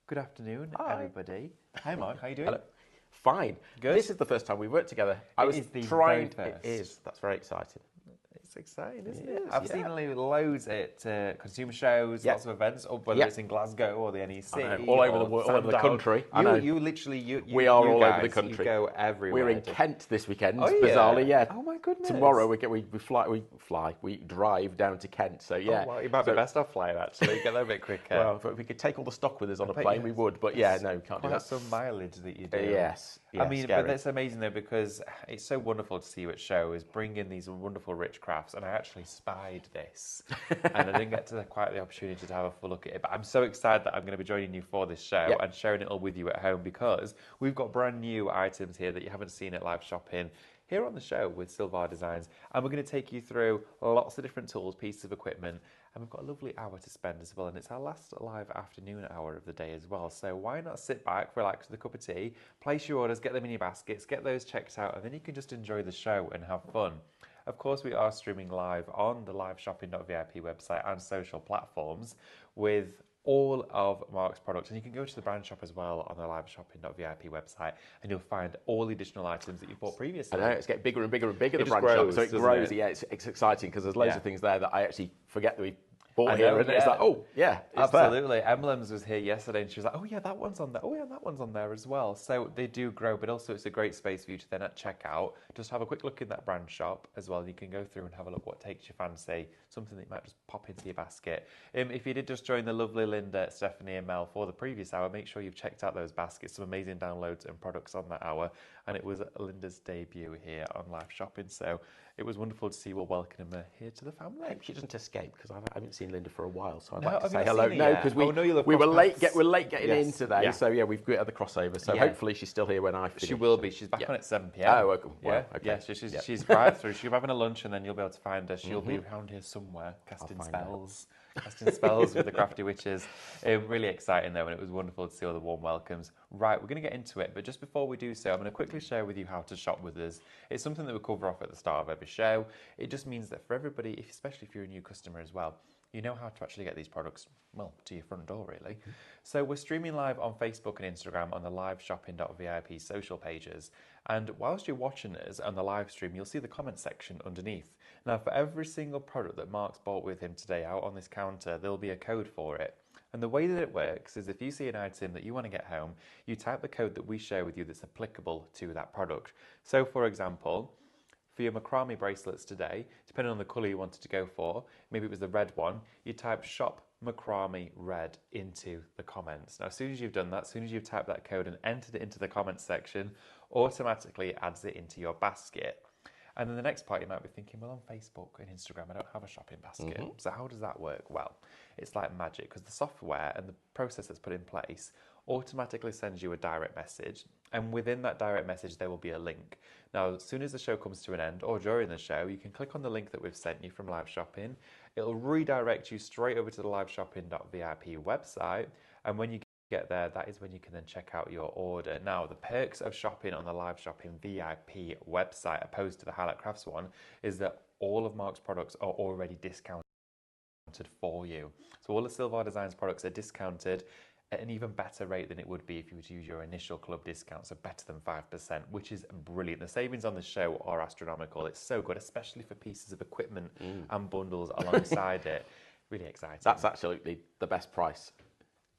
Good afternoon, Hi. everybody. Hi, Mark. How you doing? Hello. Fine. Good. This is the first time we've worked together. It is the very It first. is. That's very exciting. It's exciting, isn't It it? is, I've yeah. seen loads at consumer shows, Yeah. lots of events, whether Yeah. it's in Glasgow or the NEC, I know, all over or the world, all over the Sandown. country. I know. You literally, We are you all over the guys, country. You go everywhere. We're in Kent this weekend. Oh, yeah? Bizarrely, yeah. Oh my goodness. Tomorrow we drive down to Kent. So yeah. Oh, well, you might be best off flying actually. Get there a bit quicker. Well, if we could take all the stock with us on a bet plane, you- we would. But yeah, no, we can't do Quite that. some mileage that you do. Yes. I mean, scary. but that's amazing though, because it's so wonderful to see you at shows, bring in these wonderful rich crafts, and I actually spied this, and I didn't get to quite the opportunity to have a full look at it. But I'm so excited that I'm going to be joining you for this show Yep. and sharing it all with you at home, because we've got brand new items here that you haven't seen at live shopping here on the show with Silvar Designs, and we're going to take you through lots of different tools, pieces of equipment, and we've got a lovely hour to spend as well, and it's our last live afternoon hour of the day as well. So why not sit back, relax with a cup of tea, place your orders, get them in your baskets, get those checked out, and then you can just enjoy the show and have fun. Of course, we are streaming live on the liveshopping.vip website and social platforms with all of Mark's products, and you can go to the brand shop as well on the liveshopping.vip website, and you'll find all the additional items that you bought previously. I know, it's getting bigger and bigger and bigger, the just brand shop. grows, So it doesn't grows. it? Yeah, it's exciting because there's loads Yeah. of things there that I actually forget that we I bought here. know, And it's yeah. like, oh, yeah, it's there. Absolutely. Emblems was here yesterday and she was like, oh yeah, that one's on there. Oh yeah, that one's on there as well. So they do grow, but also it's a great space for you to then at checkout, just have a quick look in that brand shop as well. You can go through and have a look what takes your fancy, something that you might just pop into your basket. If you did just join the lovely Linda, Stephanie and Mel for the previous hour, make sure you've checked out those baskets, some amazing downloads and products on that hour. And it was Linda's debut here on live shopping. So it was wonderful to see you all welcome her here to the family. I hope she doesn't escape because I haven't seen Linda for a while, so I'd No, like to have you say not hello. seen her No, yet? because Oh, no, you'll have we were crossed late. paths. We're late getting in Yes, today, yeah. so yeah, we've got the crossover. So Yeah. hopefully she's still here when I finish. She will so- be. She's back yeah. on at 7 p.m. Oh, okay. Well, Yeah, okay. yeah. She's Yeah. she's right through. She'll be having a lunch, and then you'll be able to find her. She'll be around here somewhere, casting find her. spells, casting spells with the crafty witches. Really exciting though, and it was wonderful to see all the warm welcomes. Right, we're going to get into it, but just before we do so, I'm going to quickly share with you how to shop with us. It's something that we cover off at the start of every show. It just means that for everybody, especially if you're a new customer as well, you know how to actually get these products, well, to your front door, really. So we're streaming live on Facebook and Instagram on the liveshopping.vip social pages. And whilst you're watching us on the live stream, you'll see the comment section underneath. Now, for every single product that Mark's bought with him today out on this counter, there'll be a code for it. And the way that it works is if you see an item that you want to get home, you type the code that we share with you that's applicable to that product. So, for example, for your macrame bracelets today, depending on the colour you wanted to go for, maybe it was the red one, you type shop macrame red into the comments. Now, as soon as you've done that, as soon as you've typed that code and entered it into the comments section, automatically it adds it into your basket. And then the next part, you might be thinking, well, on Facebook and Instagram, I don't have a shopping basket. So how does that work? Well, it's like magic because the software and the process that's put in place automatically sends you a direct message. And within that direct message, there will be a link. Now, as soon as the show comes to an end or during the show, you can click on the link that we've sent you from Live Shopping. It'll redirect you straight over to the liveshopping.vip website. And when you get there, that is when you can then check out your order. Now, the perks of shopping on the Live Shopping VIP website, opposed to the Highlight Crafts one, is that all of Mark's products are already discounted for you. So all the Silvar Designs products are discounted at an even better rate than it would be if you were to use your initial club discount, so better than 5%, which is brilliant. The savings on the show are astronomical. It's so good, especially for pieces of equipment and bundles alongside it. Really exciting. That's absolutely the best price.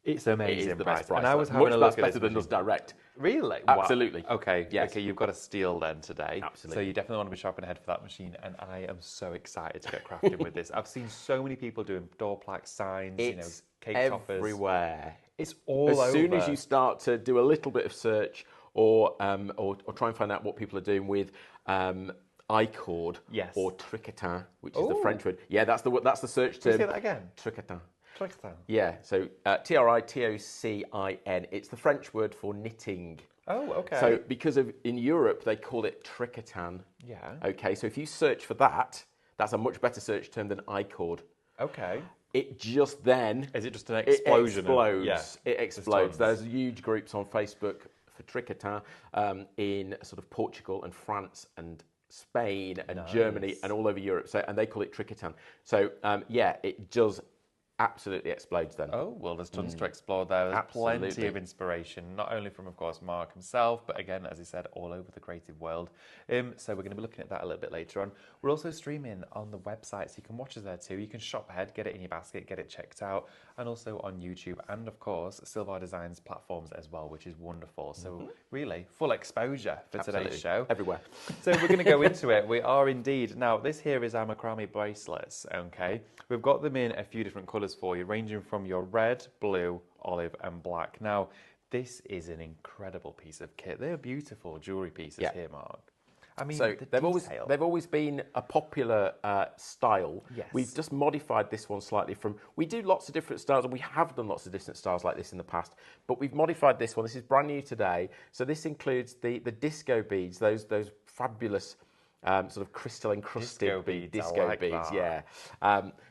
It's amazing. It is the price. best price. And I was Much having a look better at this than us direct. Really? Absolutely. Wow. Okay. Yes. Okay. You've got a steal then today. Absolutely. So you definitely want to be shopping ahead for that machine, and I am so excited to get crafting with this. I've seen so many people doing door plaques, signs, It's cake toppers. everywhere. It's all over. As soon as you start to do a little bit of search or try and find out what people are doing with icord Yes. or tricotin, which is the Ooh. French word. Yeah, that's the search Can term. you say that again? Tricotin. Tricotin. Yeah, so Tritocin. It's the French word for knitting. Oh, okay. So because in Europe they call it tricotin. Yeah. Okay, so if you search for that, that's a much better search term than icord. Okay. It just then Is it just an explosion? It explodes. Yeah. It explodes. tons. There's huge groups on Facebook for tricotin in sort of Portugal and France and Spain and Nice. Germany and all over Europe. So and they call it tricotin. So yeah, it does absolutely explodes then. Oh, well, there's tons to explore there. There's plenty Absolutely. of inspiration, not only from, of course, Mark himself, but again, as he said, all over the creative world. So we're going to be looking at that a little bit later on. We're also streaming on the website, so you can watch us there too. You can shop ahead, get it in your basket, get it checked out, and also on YouTube, and of course, Silvar Design's platforms as well, which is wonderful. So really, full exposure for Absolutely. today's show. Everywhere. So we're going to go into it. We are indeed. Now, this here is our macrame bracelets, okay? We've got them in a few different colours for you, ranging from your red, blue, olive and black. Now, this is an incredible piece of kit. They're beautiful jewellery pieces here, Mark. I mean, so they've always been a popular style. Yes. We've just modified this one slightly from. We do lots of different styles, and we have done lots of different styles like this in the past. But we've modified this one. This is brand new today. So this includes the disco beads, those fabulous sort of crystal encrusted disco beads. Yeah.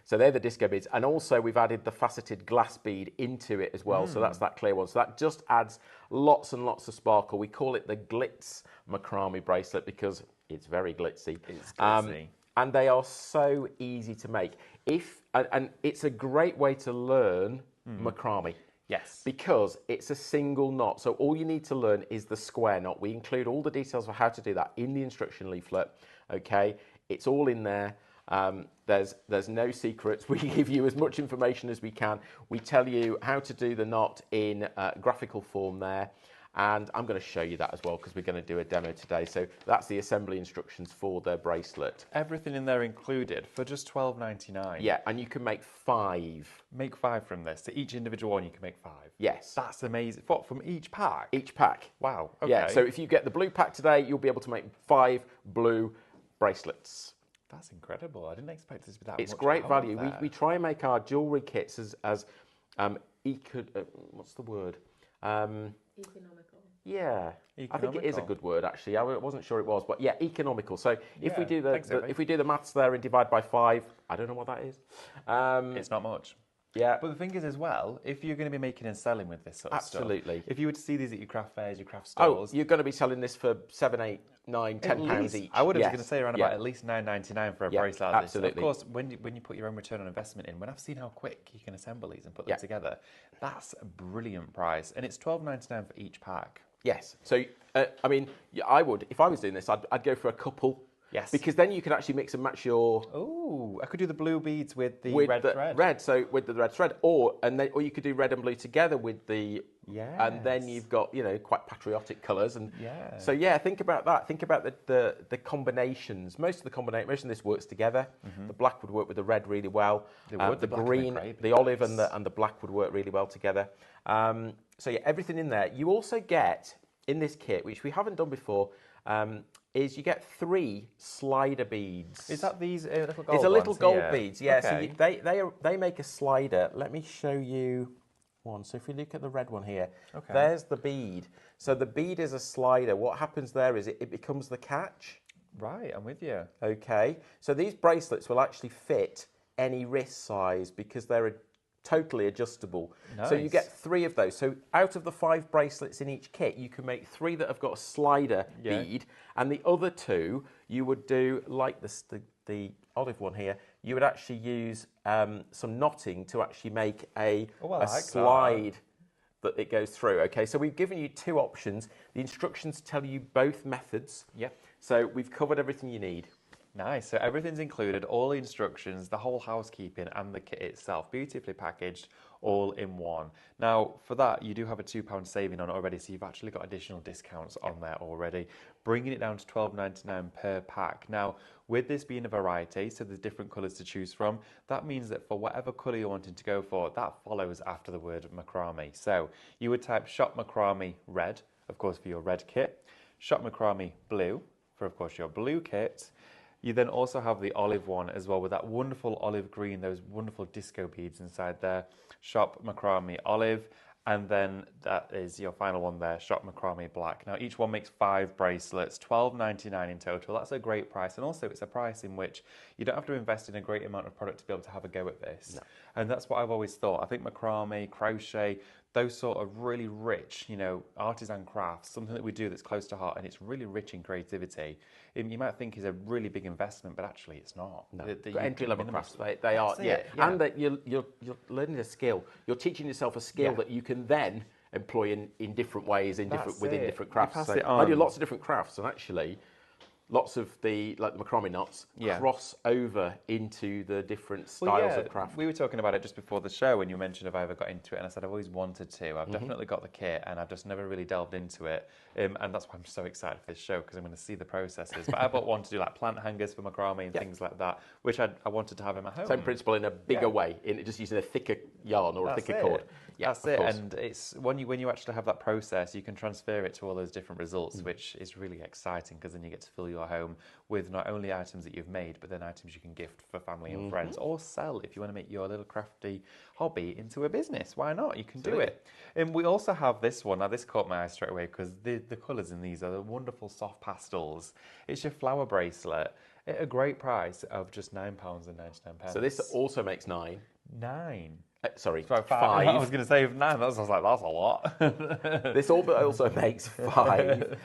So they're the disco beads, and also we've added the faceted glass bead into it as well. So that's that clear one. So that just adds lots and lots of sparkle. We call it the glitz macrame bracelet because it's very glitzy. It's glitzy. And they are so easy to make. And it's a great way to learn macrame. Yes. Because it's a single knot. So all you need to learn is the square knot. We include all the details of how to do that in the instruction leaflet. Okay. It's all in there. There's no secrets. We give you as much information as we can. We tell you how to do the knot in graphical form there. And I'm going to show you that as well because we're going to do a demo today. So that's the assembly instructions for the bracelet. Everything in there included for just $12.99. Yeah, and you can make 5. Make 5 from this. So each individual one, you can make 5. Yes. That's amazing. What, from each pack? Each pack. Wow. Okay. Yeah, so if you get the blue pack today, you'll be able to make 5 blue bracelets. That's incredible. I didn't expect this to be that It's much great out value. there. We try and make our jewellery kits as what's the word? Economical. Yeah, I think it is a Economical. good word actually. I wasn't sure it was, but yeah, economical. So if we Yeah, do thanks, Sophie. if we do the maths there and divide by 5, I don't know what that is. It's not much. Yeah, But the thing is as well, if you're going to be making and selling with this sort of Absolutely. stuff, if you were to see these at your craft fairs, your craft oh, stores, you're going to be selling this for 7, 8, 9, at 10 pounds least- each. I would have Yes. going to say around Yeah. about at least $9.99 for a Yeah, bracelet like this. And absolutely. of course, when you put your own return on investment in, when I've seen how quick you can assemble these and put them Yeah. together, that's a brilliant price. And it's $12.99 for each pack. Yes. So, I mean, yeah, I would, if I was doing this, I'd go for a couple. Yes. Because then you could actually mix and match your... Oh, I could do the blue beads with the with red the thread. red, so with the red thread, or you could do red and blue together with the, and then Yes. you've got quite patriotic colours, and Yeah. so think about that. Think about the combinations. Most of this works together. The black would work with the red really well. They would, The the black and the green, grey, the olive, and the black would work really well together. So yeah, everything in there. You also get in this kit, which we haven't done before. Is you get 3 slider beads. Is that these little gold It's a little ones gold here? beads, yeah. Okay. So they make a slider. Let me show you one. So if you look at the red one here, Okay. there's the bead. So the bead is a slider. What happens there is it becomes the catch. Right, I'm with you. Okay. So these bracelets will actually fit any wrist size because they're totally adjustable. So you Nice. get 3 of those. So out of the 5 bracelets in each kit, you can make 3 that have got a slider Yeah. bead, and the other 2 you would do like the olive one here. You would actually use some knotting to actually make a like that. slide that it goes through. Okay, so we've given you 2 options. The instructions tell you both methods. Yep. So we've covered everything you need. Nice. So everything's included, all the instructions, the whole housekeeping and the kit itself, beautifully packaged, all in one. Now, for that, you do have a £2 saving on it already, so you've actually got additional discounts on there already, bringing it down to $12.99 per pack. Now, with this being a variety, so there's different colours to choose from, that means that for whatever colour you're wanting to go for, that follows after the word macrame. So you would type shop macrame red, of course, for your red kit, shop macrame blue, for, of course, your blue kit. You then also have the olive one as well with that wonderful olive green, those wonderful disco beads inside there. Shop macrame olive. And then that is your final one there, shop macrame black. Now each one makes 5 bracelets, $12.99 in total. That's a great price. And also it's a price in which you don't have to invest in a great amount of product to be able to have a go at this. No. And that's what I've always thought. I think macrame, crochet, those sort of really rich, artisan crafts, something that we do that's close to heart and it's really rich in creativity. You might think is a really big investment, but actually it's not. No. Entry-level crafts, they are, yeah. And that you're learning a skill. You're teaching yourself a skill that you can then employ in different ways, within different crafts. So I do lots of different crafts, and actually, lots of the macrame knots cross over into the different styles of craft. We were talking about it just before the show when you mentioned if I ever got into it, and I said I've always wanted to. I've definitely got the kit, and I've just never really delved into it. And that's why I'm so excited for this show, because I'm going to see the processes. But I bought one to do like plant hangers for macrame and things like that, which I wanted to have in my home. Same principle in a bigger way, in just using a thicker yarn or a thicker cord. Yeah, that's it. And it's when you actually have that process, you can transfer it to all those different results, which is really exciting, because then you get to fill your home with not only items that you've made, but then items you can gift for family and friends, or sell if you want to make your little crafty hobby into a business. Why not? You can do it. And we also have this one. Now, this caught my eye straight away because the colours in these are the wonderful soft pastels. It's your flower bracelet at a great price of just £9.99. So this also makes 9. 9. Sorry, So 5. I was going to say 9. I was like, that's a lot. This also makes 5.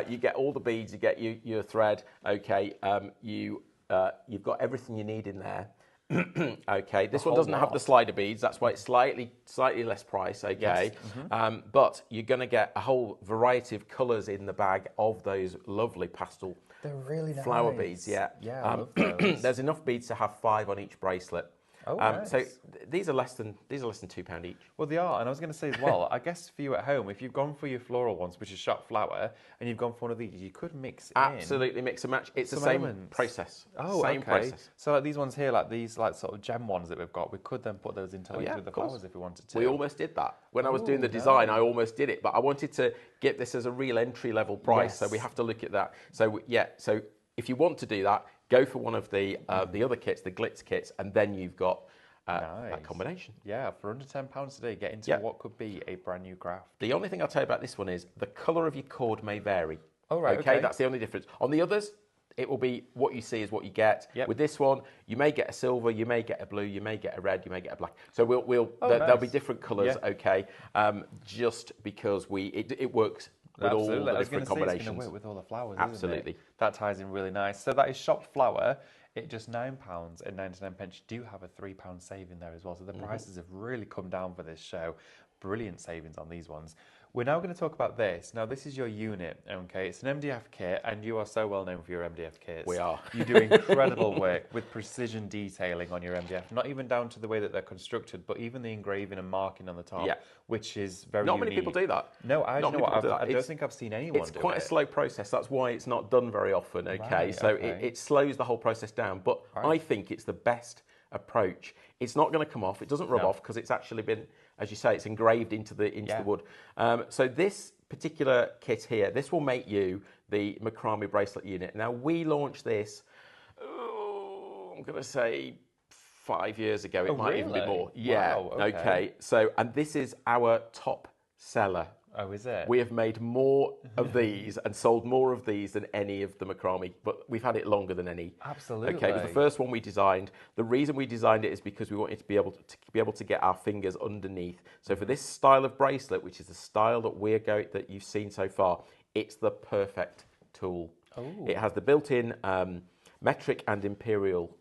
You get all the beads. You get your thread. Okay. You've got everything you need in there. Okay. This one doesn't have the slider beads. That's why it's slightly less price. Okay. Yes. But you're going to get a whole variety of colours in the bag of those lovely pastel. They're really nice. Flower beads. Yeah. Yeah. I love those. There's enough beads to have 5 on each bracelet. Oh, nice. So these are less than £2 each. Well, they are, and I was going to say as well. I guess for you at home, if you've gone for your floral ones, which is shot flower, and you've gone for one of these, you could mix absolutely mix and match. It's the same process. Oh, same process. So like these ones here, like these sort of gem ones that we've got, we could then put those into with the flowers if we wanted to. We almost did that when I was doing the design. I almost did it, but I wanted to get this as a real entry level price, so we have to look at that. So so if you want to do that, go for one of the other kits, the glitz kits, and then you've got that combination. Yeah, for under £10 today, get into what could be a brand new craft. The only thing I'll tell you about this one is the colour of your cord may vary. Oh, right, okay. That's the only difference. On the others, it will be what you see is what you get. Yep. With this one, you may get a silver, you may get a blue, you may get a red, you may get a black. So there'll be different colours, okay, just because it works with all the different combinations. It's going to work with all the flowers, absolutely. Isn't it? That ties in really nice. So that is shop flower. At just £9.99, you do have a £3 saving there as well. So the prices have really come down for this show. Brilliant savings on these ones. We're now going to talk about this. Now, this is your unit, okay? It's an MDF kit, and you are so well known for your MDF kits. We are. You do incredible work with precision detailing on your MDF, not even down to the way that they're constructed, but even the engraving and marking on the top, which is very Not unique. many people do that. No, I don't think I've seen anyone do it. It's quite a slow process. That's why it's not done very often, okay? So it slows the whole process down, but I think it's the best approach. It's not going to come off. It doesn't rub off because it's actually been, as you say, it's engraved into the wood. So this particular kit here, this will make you the macrame bracelet unit. Now, we launched this, I'm going to say 5 years ago. It might even be more. Yeah. Wow, okay. So, and this is our top seller. Oh, is it? We have made more of these and sold more of these than any of the macrame, but we've had it longer than any. Absolutely. Okay, it was the first one we designed. The reason we designed it is because we wanted to be able to get our fingers underneath. So for this style of bracelet, which is the style that you've seen so far, it's the perfect tool. Oh. It has the built-in metric and imperial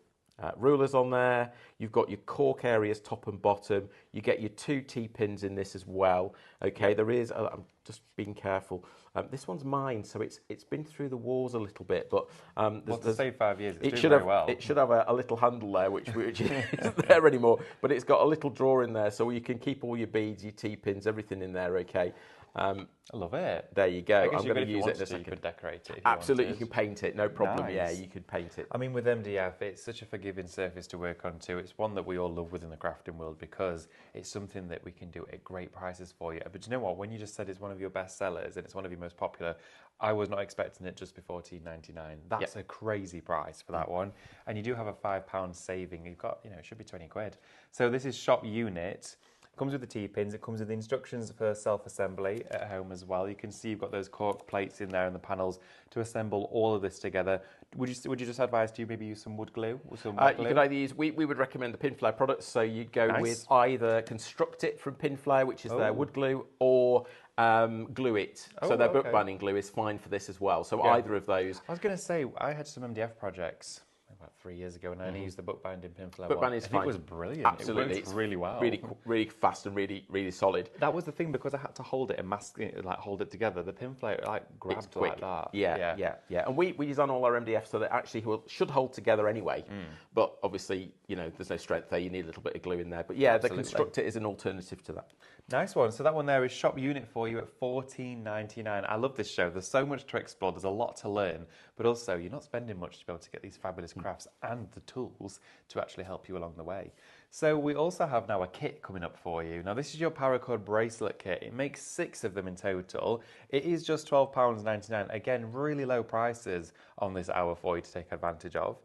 rulers on there. You've got your cork areas top and bottom. You get your 2 T-pins in this as well. Okay, there is, I'm just being careful. This one's mine, so it's been through the wars a little bit, but to say 5 years, it should have a little handle there, which isn't there anymore. But it's got a little drawer in there, so you can keep all your beads, your T-pins, everything in there. Okay. I love it. There you go. I'm going to use it in a second. You could decorate it. Absolutely, you can paint it, no problem. Nice. Yeah, you could paint it. I mean, with MDF, it's such a forgiving surface to work on too. It's one that we all love within the crafting world because it's something that we can do at great prices for you. But you know what? When you just said it's one of your best sellers and it's one of your most popular, I was not expecting it just before $14.99. That's a crazy price for that one. And you do have a £5 saving. You've got, it should be 20 quid. So this is shop unit. Comes with the T-pins. It comes with the instructions for self-assembly at home as well. You can see you've got those cork plates in there and the panels to assemble all of this together. Would you just advise to maybe use some wood glue or some wood glue? You could either use, we would recommend the Pinflow products, so you'd go with either Construct It from Pinflow, which is their wood glue, or Glue It. So their bookbinding glue is fine for this as well. So either of those. I was going to say, I had some MDF projects about 3 years ago, and I only used the bookbinding Pinflow. Bookbinding is fine. It was brilliant. Absolutely. It worked really well. Really fast and really solid. That was the thing, because I had to hold it and mask it, like hold it together. The Pinflow grabbed like that. Yeah. And we design all our MDF so that actually should hold together anyway. But obviously, there's no strength there. You need a little bit of glue in there. But yeah, the Construct It is an alternative to that. Nice one. So that one there is shop unit for you at $14.99. I love this show. There's so much to explore. There's a lot to learn, but also you're not spending much to be able to get these fabulous crafts and the tools to actually help you along the way. So we also have now a kit coming up for you. Now this is your paracord bracelet kit. It makes 6 of them in total. It is just £12.99. Again, really low prices on this hour for you to take advantage of.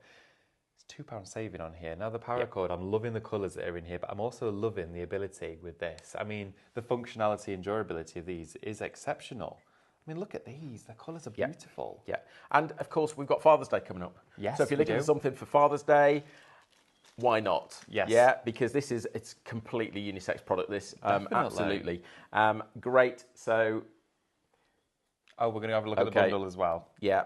£2 saving on here. Now the paracord, I'm loving the colours that are in here, but I'm also loving the ability with this. I mean, the functionality and durability of these is exceptional. I mean, look at these. The colours are beautiful. Yeah. And of course, we've got Father's Day coming up. Yes, so if you're looking for something for Father's Day, why not? Yes. Yeah, because it's completely unisex product, this. Absolutely. Great. So... Oh, we're going to have a look at the bundle as well. Yeah.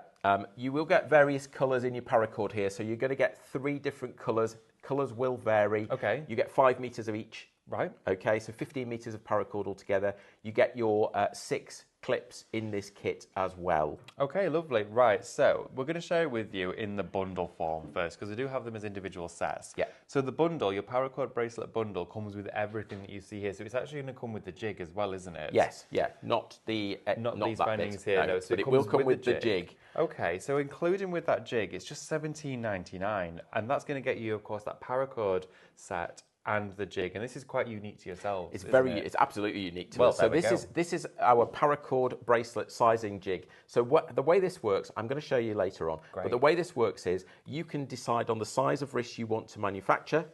You will get various colours in your paracord here. So you're going to get 3 different colours. Colours will vary. Okay. You get 5 metres of each. Right. Okay, so 15 metres of paracord altogether. You get your 6 clips in this kit as well. Okay, lovely. Right, so we're going to share it with you in the bundle form first, because we do have them as individual sets. Yeah. So the bundle, your paracord bracelet bundle, comes with everything that you see here. So it's actually going to come with the jig as well, isn't it? Yes, yeah. Not these that bindings bit. here, no, so but it will come with the jig. Okay, so including with that jig, it's just $17.99, and that's going to get you, of course, that paracord set and the jig, and this is quite unique to yourselves. It's absolutely unique to us. So this is our paracord bracelet sizing jig. So the way this works, I'm going to show you later on. Great. But the way this works is you can decide on the size of wrist you want to manufacture.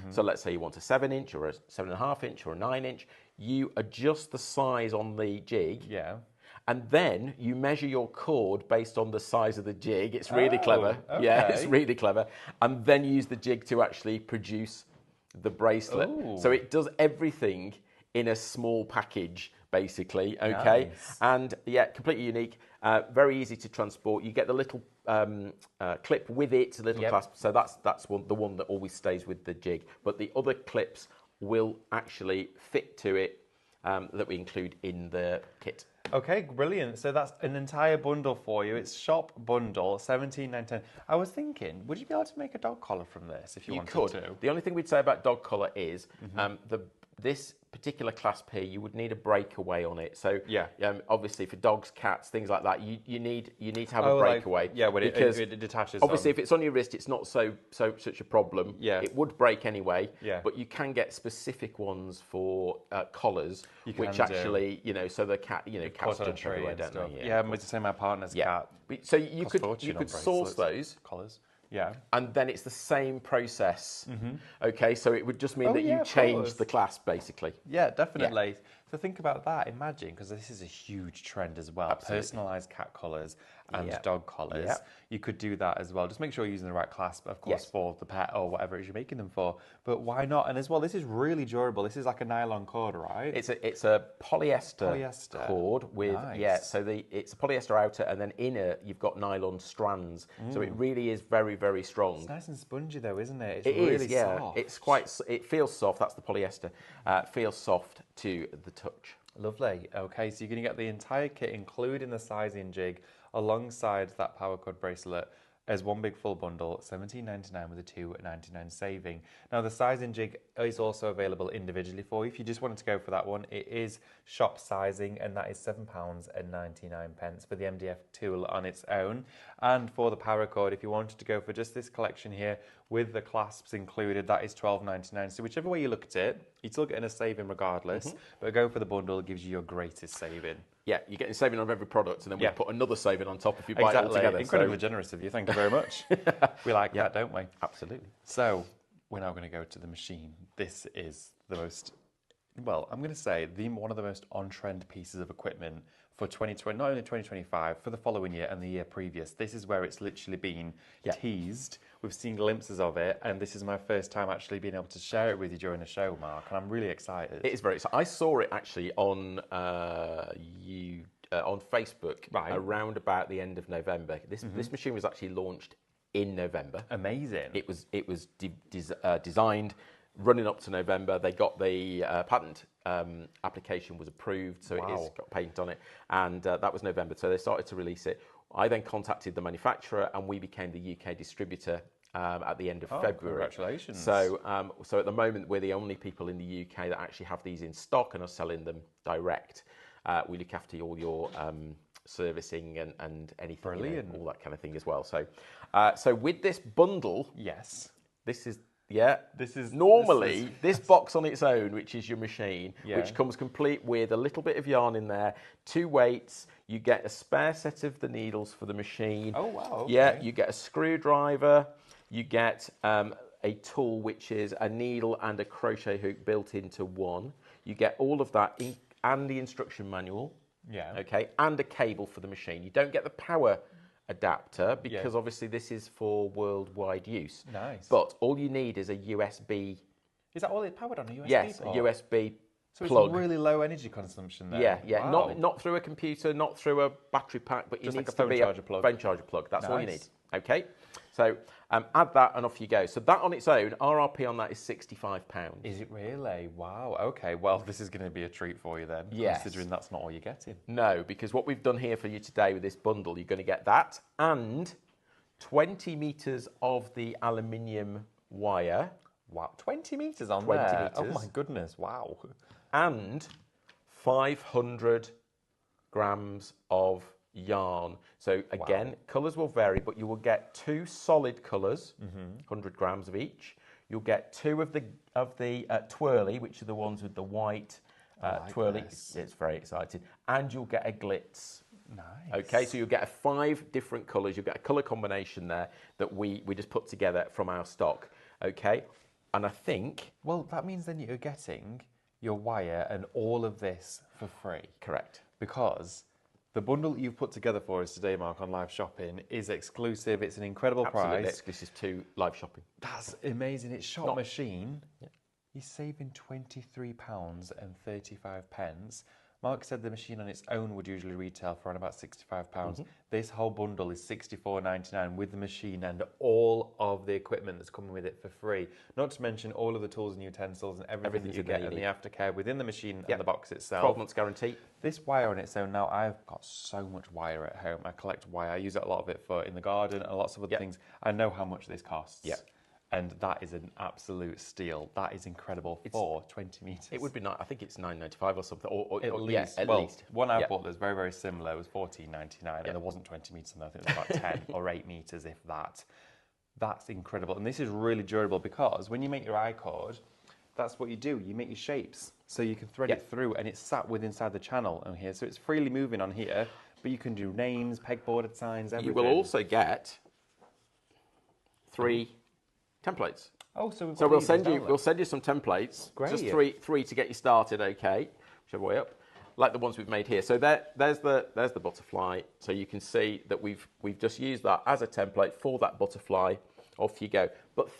So let's say you want a 7-inch or a 7.5-inch or a 9-inch. You adjust the size on the jig. Yeah. And then you measure your cord based on the size of the jig. It's really clever. Okay. Yeah, it's really clever. And then use the jig to actually produce the bracelet. Ooh. So it does everything in a small package, basically. Okay. Nice. And yeah, completely unique. Very easy to transport. You get the little clip with it, the little clasp. So that's the one that always stays with the jig. But the other clips will actually fit to it that we include in the kit. Okay, brilliant. So that's an entire bundle for you. It's shop bundle, $17.99. I was thinking, would you be able to make a dog collar from this if you wanted to? The only thing we'd say about dog collar is this particular clasp here, you would need a breakaway on it. So obviously for dogs, cats, things like that, you need to have a breakaway. When it detaches. Obviously, if it's on your wrist, it's not such a problem. Yeah. It would break anyway. Yeah. But you can get specific ones for collars, which actually, so the cat, cats jump everywhere, don't they? Yeah, I'm going to say my partner's cat. So you could source those collars. Yeah. And then it's the same process. Okay, so it would just mean that you change the clasp, basically. Yeah, definitely. Yeah. So think about that. Imagine, because this is a huge trend as well. Absolutely. Personalised cat collars and dog collars. Yeah. You could do that as well. Just make sure you're using the right clasp, of course, for the pet or whatever it is you're making them for. But why not? And as well, this is really durable. This is like a nylon cord, right? It's a polyester cord with so it's a polyester outer, and then inner you've got nylon strands. So it really is very, very strong. It's nice and spongy though, isn't it? It's really soft. It feels soft. That's the polyester. Feels soft to the touch. Lovely. Okay, so you're going to get the entire kit, including the sizing jig, alongside that paracord bracelet as one big full bundle, $17.99 with a $2.99 saving. Now the sizing jig is also available individually for you. If you just wanted to go for that one, it is shop sizing, and that is £7.99 for the MDF tool on its own. And for the paracord, if you wanted to go for just this collection here with the clasps included, that is $12.99. So whichever way you look at it, you're still getting a saving regardless, but go for the bundle gives you your greatest saving. Yeah, you're getting saving on every product, and then we put another saving on top if you buy it all together. Incredibly generous of you. Thank you very much. We like that, don't we? Absolutely. So we're now going to go to the machine. This is the most Well, I'm going to say one of the most on-trend pieces of equipment for 2020, not only 2025, for the following year and the year previous. This is where it's literally been teased. We've seen glimpses of it, and this is my first time actually being able to share it with you during the show, Mark, and I'm really excited. It is very exciting. I saw it actually on Facebook around about the end of November. This machine was actually launched in November. Amazing. It was designed running up to November. They got the patent application was approved, so it is got patent on it, and that was November. So they started to release it. I then contacted the manufacturer, and we became the UK distributor at the end of February. Congratulations. So at the moment, we're the only people in the UK that actually have these in stock and are selling them direct. We look after all your servicing and anything, Brilliant. all that kind of thing as well. So, so with this bundle, Yes. this is normally this box on its own, which is your machine, which comes complete with a little bit of yarn in there, 2 weights. You get a spare set of the needles for the machine. Oh wow! Okay. Yeah, you get a screwdriver. You get a tool which is a needle and a crochet hook built into one. You get all of that and the instruction manual. Yeah. Okay, and a cable for the machine. You don't get the power adapter because obviously this is for worldwide use. Nice. But all you need is a USB. Is that all it's powered on? A USB Yes, port? a USB So plug. it's really low energy consumption there. Yeah. Wow. Not through a computer, not through a battery pack, but Just you like need a to phone be charger a plug. phone charger plug. That's all you need. Nice. Okay. So add that and off you go. So that on its own, RRP on that is £65. Is it really? Wow. Okay. Well, this is going to be a treat for you then. Yes. Considering that's not all you're getting. No, because what we've done here for you today with this bundle, you're going to get that and 20 metres of the aluminium wire. Wow. 20 metres on 20 there. Oh metres. my goodness. Wow. And 500 grams of yarn. So again, colours will vary, but you will get 2 solid colours, 100 grams of each. You'll get 2 of the twirly, which are the ones with the white twirly. It's very exciting. And you'll get a glitz. Nice. Okay, so you'll get 5 different colours. You'll get a colour combination there that we just put together from our stock. Okay, and I think... Well, that means then you're getting your wire and all of this for free. Correct. Because the bundle that you've put together for us today, Mark, on live shopping is exclusive. It's an incredible Absolutely price. exclusive to live shopping. That's amazing. It's shop machine. Yeah. You're saving £23.35. Mark said the machine on its own would usually retail for around about £65. This whole bundle is $64.99 with the machine and all of the equipment that's coming with it for free. Not to mention all of the tools and utensils and everything that you get and the aftercare within the machine and the box itself. 12 months guarantee. This wire on its own, now I've got so much wire at home. I collect wire. I use a lot of it for in the garden and lots of other things. I know how much this costs. Yeah. And that is an absolute steal. That is incredible for 20 metres. It would be nice. I think it's £9.95 or something. Or at least. Yeah, at well, least. One I bought that was very, very similar was £14.99 and there wasn't 20 metres in there. I think it was about 10 or 8 metres, if that. That's incredible. And this is really durable because when you make your I-cord, that's what you do. You make your shapes. So you can thread it through and it's sat inside the channel on here. So it's freely moving on here, but you can do names, pegboarded signs, everything. You will also get 3 templates. Oh, so we'll send you some templates. Great. Just three to get you started. Okay, whichever way up, like the ones we've made here. So there's the butterfly. So you can see that we've just used that as a template for that butterfly. Off you go. But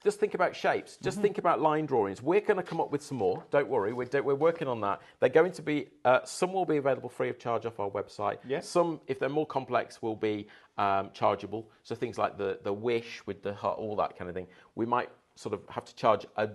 just think about shapes. Just think about line drawings. We're going to come up with some more. Don't worry. We're working on that. They're going to be some will be available free of charge off our website. Yes. Some, if they're more complex, will be chargeable. So things like the wish with the heart, all that kind of thing. We might sort of have to charge a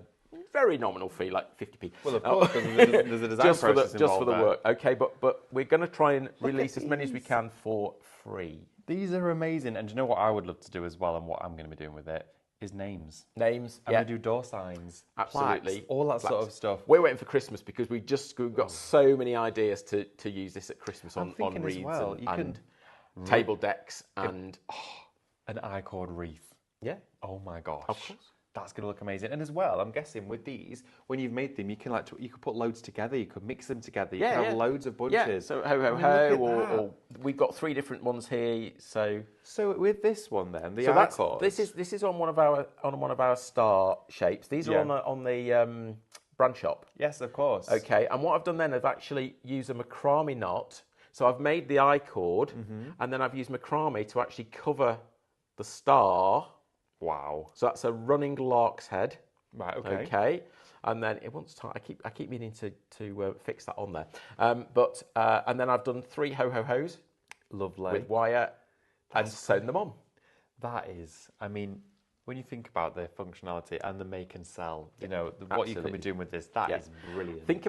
very nominal fee, like 50p. Well, of course, there's a design process just for the there. work. Okay, but we're going to try and release as many as we can for free. These are amazing. And do you know what I would love to do as well and what I'm going to be doing with it? Is names. Names. I'm going to do door signs. Absolutely. Plaques, all that sort of stuff. We're waiting for Christmas because we've got so many ideas to use this at Christmas on wreaths and table decks and an I-cord wreath. Yeah. Oh my gosh. Of course. That's going to look amazing. And as well, I'm guessing with these, when you've made them, you can you could put loads together. You could mix them together. You can have loads of bunches. Yeah. So ho, or we've got 3 different ones here. So with this one then, the so I-cord. this is on one of our star shapes. These are on the brand shop. Yes, of course. Okay, and what I've done then, I've actually used a macrame knot. So I've made the I-cord, and then I've used macrame to actually cover the star. Wow. So that's a running lark's head. Right, okay. Okay, and then it wants to. I keep meaning to fix that on there. And then I've done 3 ho-ho-hos Lovely. with wire and sewn them on. That is, I mean, when you think about the functionality and the make and sell, you know, what you could be doing with this, that is brilliant. Think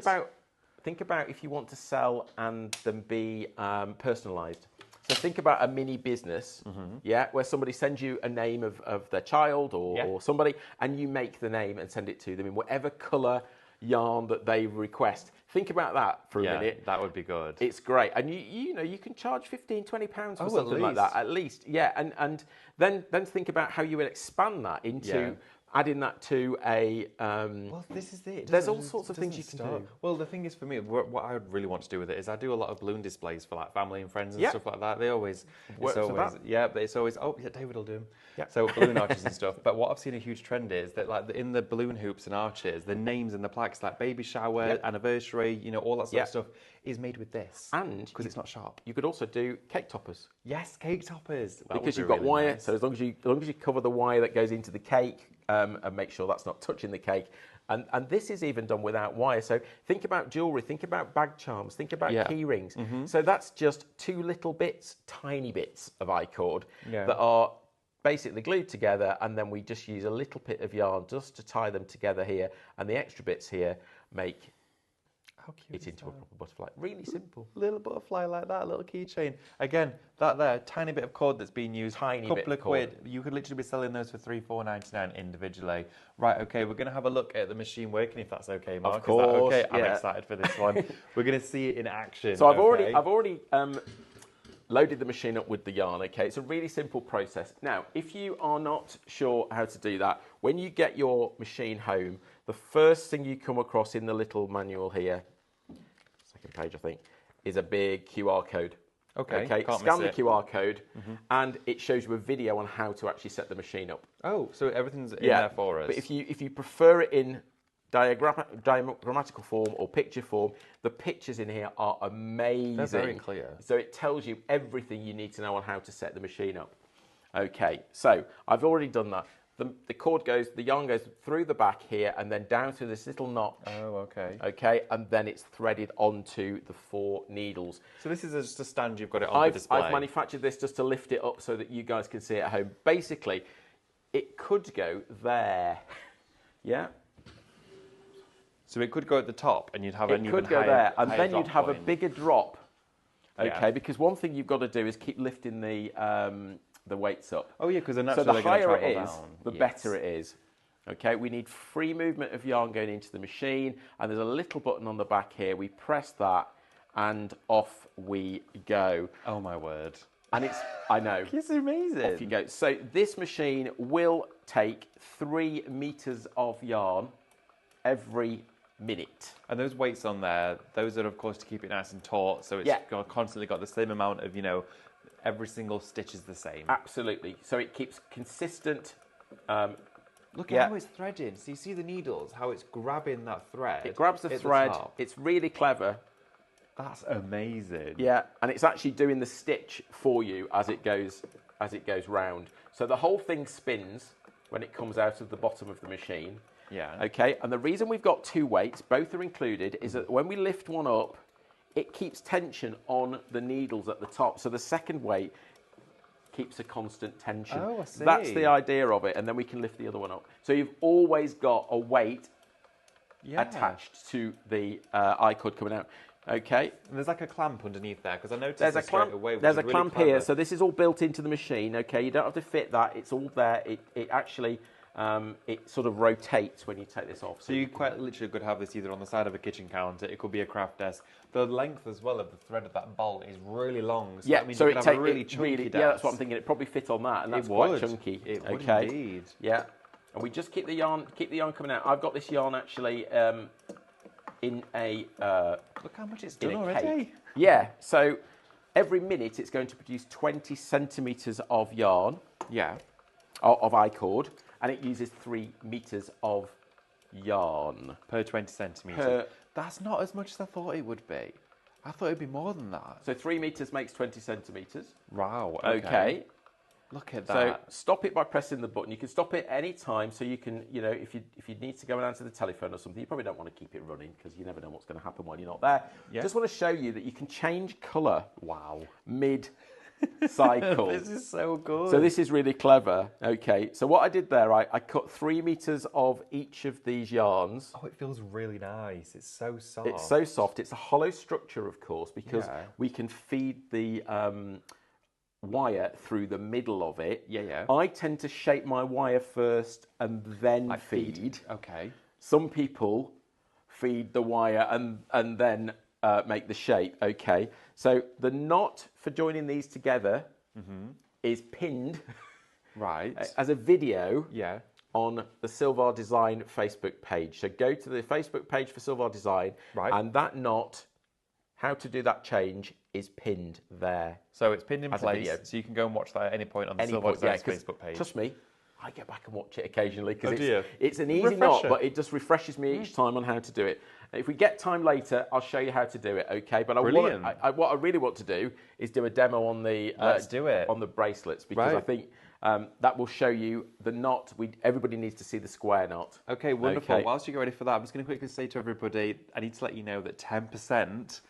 about if you want to sell and them be personalised. So think about a mini business, where somebody sends you a name of their child or somebody, and you make the name and send it to them in whatever colour yarn that they request. Think about that for a minute. That would be good. It's great. And you know, you can charge £15-20 for Oh, something like that, at least. Yeah, and then think about how you will expand that into adding that to a... well, this is it. There's all sorts of things you can do. Well, the thing is for me, what I would really want to do with it is I do a lot of balloon displays for like family and friends and stuff like that. They always... Works for that. Yeah, but it's always, oh, yeah, David will do them. Yeah. So balloon arches and stuff. But what I've seen a huge trend is that like in the balloon hoops and arches, the names and the plaques like baby shower, anniversary, you know, all that sort of stuff is made with this. And because it's not sharp. You could also do cake toppers. Yes, cake toppers. Because you've got really wire, nice. so as long as you cover the wire that goes into the cake and make sure that's not touching the cake. And this is even done without wire. So think about jewellery, think about bag charms, think about key rings. So that's just 2 little bits, tiny bits of I-cord that are basically glued together, and then we just use a little bit of yarn just to tie them together here, and the extra bits here make it into a proper butterfly. Really simple. Little butterfly like that, a little keychain. Again, that there, tiny bit of cord that's being used, couple of quid. You could literally be selling those for $3-4.99 individually. Right, okay, we're going to have a look at the machine working, if that's okay, Mark. Of course, is that okay? I'm excited for this one. We're going to see it in action. So I've already loaded the machine up with the yarn. Okay, it's a really simple process. Now, if you are not sure how to do that, when you get your machine home, the first thing you come across in the little manual here, second page I think, is a big QR code. Okay, scan the QR code and it shows you a video on how to actually set the machine up. Oh, so everything's in there for us. But if you prefer it in diagrammatical form or picture form, the pictures in here are amazing. They're very clear. So it tells you everything you need to know on how to set the machine up. Okay, so I've already done that. The yarn goes through the back here and then down through this little notch. Oh, okay. Okay, and then it's threaded onto the 4 needles. So this is just a stand you've got it on the display. I've manufactured this just to lift it up so that you guys can see it at home. Basically, it could go there. Yeah. So it could go at the top and you'd have an even higher. It could go there, and then you'd have point. a bigger drop. Okay, Yeah. because one thing you've got to do is keep lifting the weights up. Oh yeah, because So the higher it is, down. the better it is. Okay, we need free movement of yarn going into the machine, and there's a little button on the back here. We press that, and off we go. Oh my word. And I know. It's amazing. Off you go. So this machine will take 3 meters of yarn every minute. And those weights on there, those are of course to keep it nice and taut, so it's constantly got the same amount of, every single stitch is the same. Absolutely. So it keeps consistent. Look at how it's threading. So you see the needles, how it's grabbing that thread. It grabs the thread. It's really clever. That's amazing. Yeah, and it's actually doing the stitch for you as it goes round. So the whole thing spins when it comes out of the bottom of the machine. Yeah. Okay, and the reason we've got 2 weights, both are included, is that when we lift one up, it keeps tension on the needles at the top. So the second weight keeps a constant tension. Oh, I see. That's the idea of it, and then we can lift the other one up. So you've always got a weight attached to the I-cord coming out. Okay. And there's like a clamp underneath there, because I noticed there's a clamp. away, there's a really clamp clever. here, so this is all built into the machine. Okay, you don't have to fit that. It's all there. It actually it sort of rotates when you take this off. So you quite literally could have this either on the side of a kitchen counter. It could be a craft desk. The length as well of the thread of that bolt is really long. So that means you could have a really chunky desk. Yeah, that's what I'm thinking. It probably fit on that, and that's quite chunky. It would okay. indeed. Yeah, and we just keep the yarn coming out. I've got this yarn actually in a look how much it's done already. Cake. Yeah, so every minute it's going to produce 20 centimetres of yarn. Yeah. Of I-cord, and it uses 3 meters of yarn. Per 20 centimetres. That's not as much as I thought it would be. I thought it'd be more than that. So 3 meters makes 20 centimetres. Wow. Okay. Look at that. So stop it by pressing the button. You can stop it any time. So you can, if you need to go and answer the telephone or something, you probably don't want to keep it running because you never know what's going to happen while you're not there. Yeah. Just want to show you that you can change colour. Wow. Mid-cycle. This is so good. So this is really clever. Okay. So what I did there, I cut 3 meters of each of these yarns. Oh, it feels really nice. It's so soft. It's so soft. It's a hollow structure, of course, because we can feed the wire through the middle of it. Yeah. I tend to shape my wire first and then Like feed. Okay. Some people feed the wire and then make the shape. Okay. So the knot for joining these together is pinned Right. as a video Yeah. on the Silvar Design Facebook page. So go to the Facebook page for Silvar Design, Right. and that knot, how to do that change, is pinned there. So it's pinned in As a place, video. so you can go and watch that at any point on the Any Silvar point, Design's 'cause Facebook page. Trust me, I get back and watch it occasionally because Oh, do you? it's an easy knot, Refresher. but it just refreshes me each time on how to do it. If we get time later, I'll show you how to do it, okay? But Brilliant. what I really want to do is do a demo on the Let's do it. on the bracelets because I Right. think that will show you the knot. Everybody needs to see the square knot. Okay, wonderful. Okay. Whilst you get ready for that, I'm just going to quickly say to everybody, I need to let you know that 10%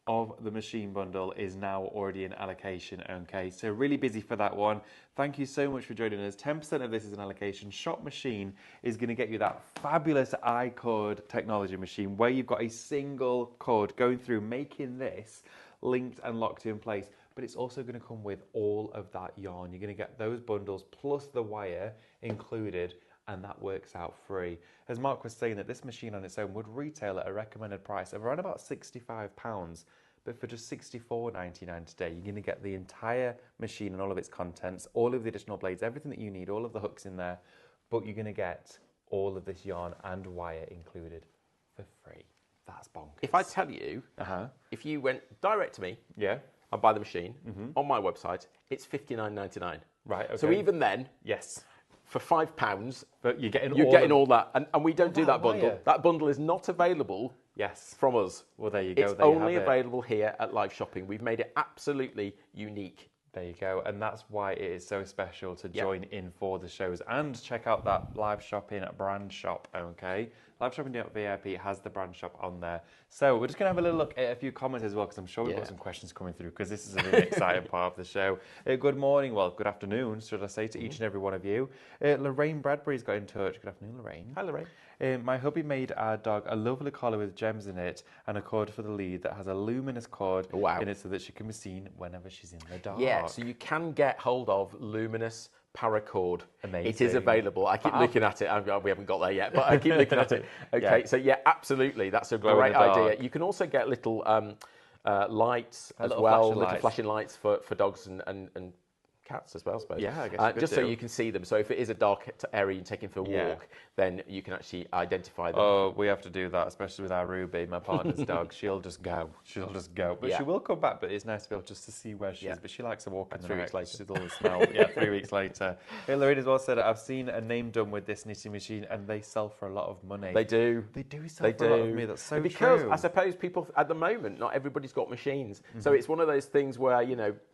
of the machine bundle is now already in allocation, okay? So really busy for that one. Thank you so much for joining us. 10% of this is an allocation. Shop Machine is going to get you that fabulous iCode technology machine where you've got a single code going through making this linked and locked in place. But it's also going to come with all of that yarn. You're going to get those bundles plus the wire included, and that works out free. As Mark was saying, that this machine on its own would retail at a recommended price of around about £65, but for just £64.99 today, you're going to get the entire machine and all of its contents, all of the additional blades, everything that you need, all of the hooks in there, but you're going to get all of this yarn and wire included for free. That's bonkers. If I tell you, if you went direct to me, Yeah. I'll buy the machine on my website, it's £59.99. Right, okay. So even then, Yes. for £5, But you're getting all that, and we don't do that that bundle. wire. That bundle is not available Yes. from us. Well, there you go. It's There you only have it. available here at Live Shopping. We've made it absolutely unique. There you go. And that's why it is so special to join in for the shows and check out that live shopping brand shop, okay? Liveshopping.vip has the brand shop on there. So we're just going to have a little look at a few comments as well because I'm sure we've got some questions coming through because this is a really exciting part of the show. Good morning, well, good afternoon, should I say, to each and every one of you. Lorraine Bradbury's got in touch. Good afternoon, Lorraine. Hi, Lorraine. My hubby made our dog a lovely collar with gems in it and a cord for the lead that has a luminous cord in it so that she can be seen whenever she's in the dark. Yeah, so you can get hold of luminous paracord. Amazing. It is available. I keep looking at it. We haven't got there yet, but I keep looking at it. Okay, so yeah, absolutely. That's a great idea. You can also get little lights as well, little flashing lights for dogs and cats as well, I suppose. Yeah, I guess you could just so do. you can see them. So if it is a dark area you're taking for a walk, then you can actually identify them. Oh, we have to do that, especially with our Ruby, my partner's dog. She'll just go. But she will come back, but it's nice to be able just to see where she is. But she likes to walk in the 3 weeks night. later. She's all the smell. Yeah, 3 weeks later. Hey, Lorraine as well said, I've seen a name done with this knitting machine and they sell for a lot of money. They do. They do sell for a lot of money. That's so because true. I suppose people at the moment, not everybody's got machines. So it's one of those things where,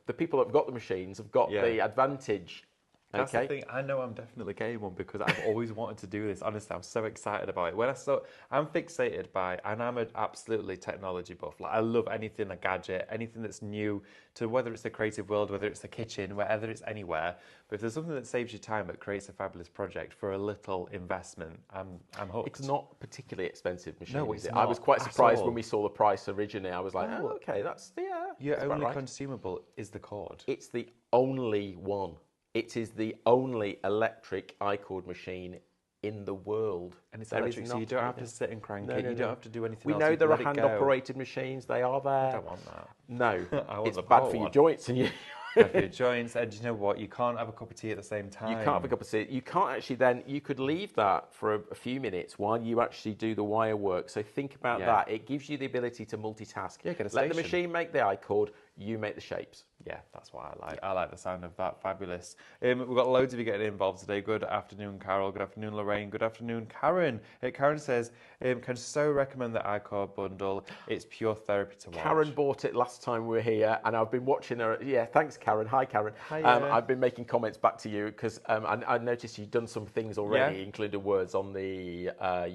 the people that have got the machines have got the advantage. That's the thing. I know I'm definitely getting one because I've always wanted to do this. Honestly, I'm so excited about it. When I'm fixated by, and I'm an absolutely technology buff. Like I love anything, a gadget, anything that's new to whether it's the creative world, whether it's the kitchen, whether it's anywhere. But if there's something that saves you time but creates a fabulous project for a little investment, I'm hooked. It's not a particularly expensive machine. No, is it's it? I was quite not at surprised all. when we saw the price originally. I was like, oh, okay, that's Your that's about only right. consumable is the cord. It's the only one. It is the only electric iCord machine in the world. And it's There electric, is so you not don't have anything. to sit and crank No, it. no, You no. don't have to do anything We else. know You there can are let it go. hand-operated machines. They are there. I don't want that. No, I want it's the bad power for your one. joints and you. Have your joints, and you know what? You can't have a cup of tea at the same time. You can't have a cup of tea. You can't actually then, you could leave that for a few minutes while you actually do the wire work. So think about that. It gives you the ability to multitask. Yeah, get a Let the station. machine make the iCord. you make the shapes. Yeah, that's what I like. I like the sound of that. Fabulous. We've got loads of you getting involved today. Good afternoon, Carol. Good afternoon, Lorraine. Good afternoon, Karen. Karen says, can so recommend the iCore bundle. It's pure therapy to watch. Karen bought it last time we were here, and I've been watching her. Yeah, thanks, Karen. Hi, Karen. I've been making comments back to you because I noticed you've done some things already, including words on the I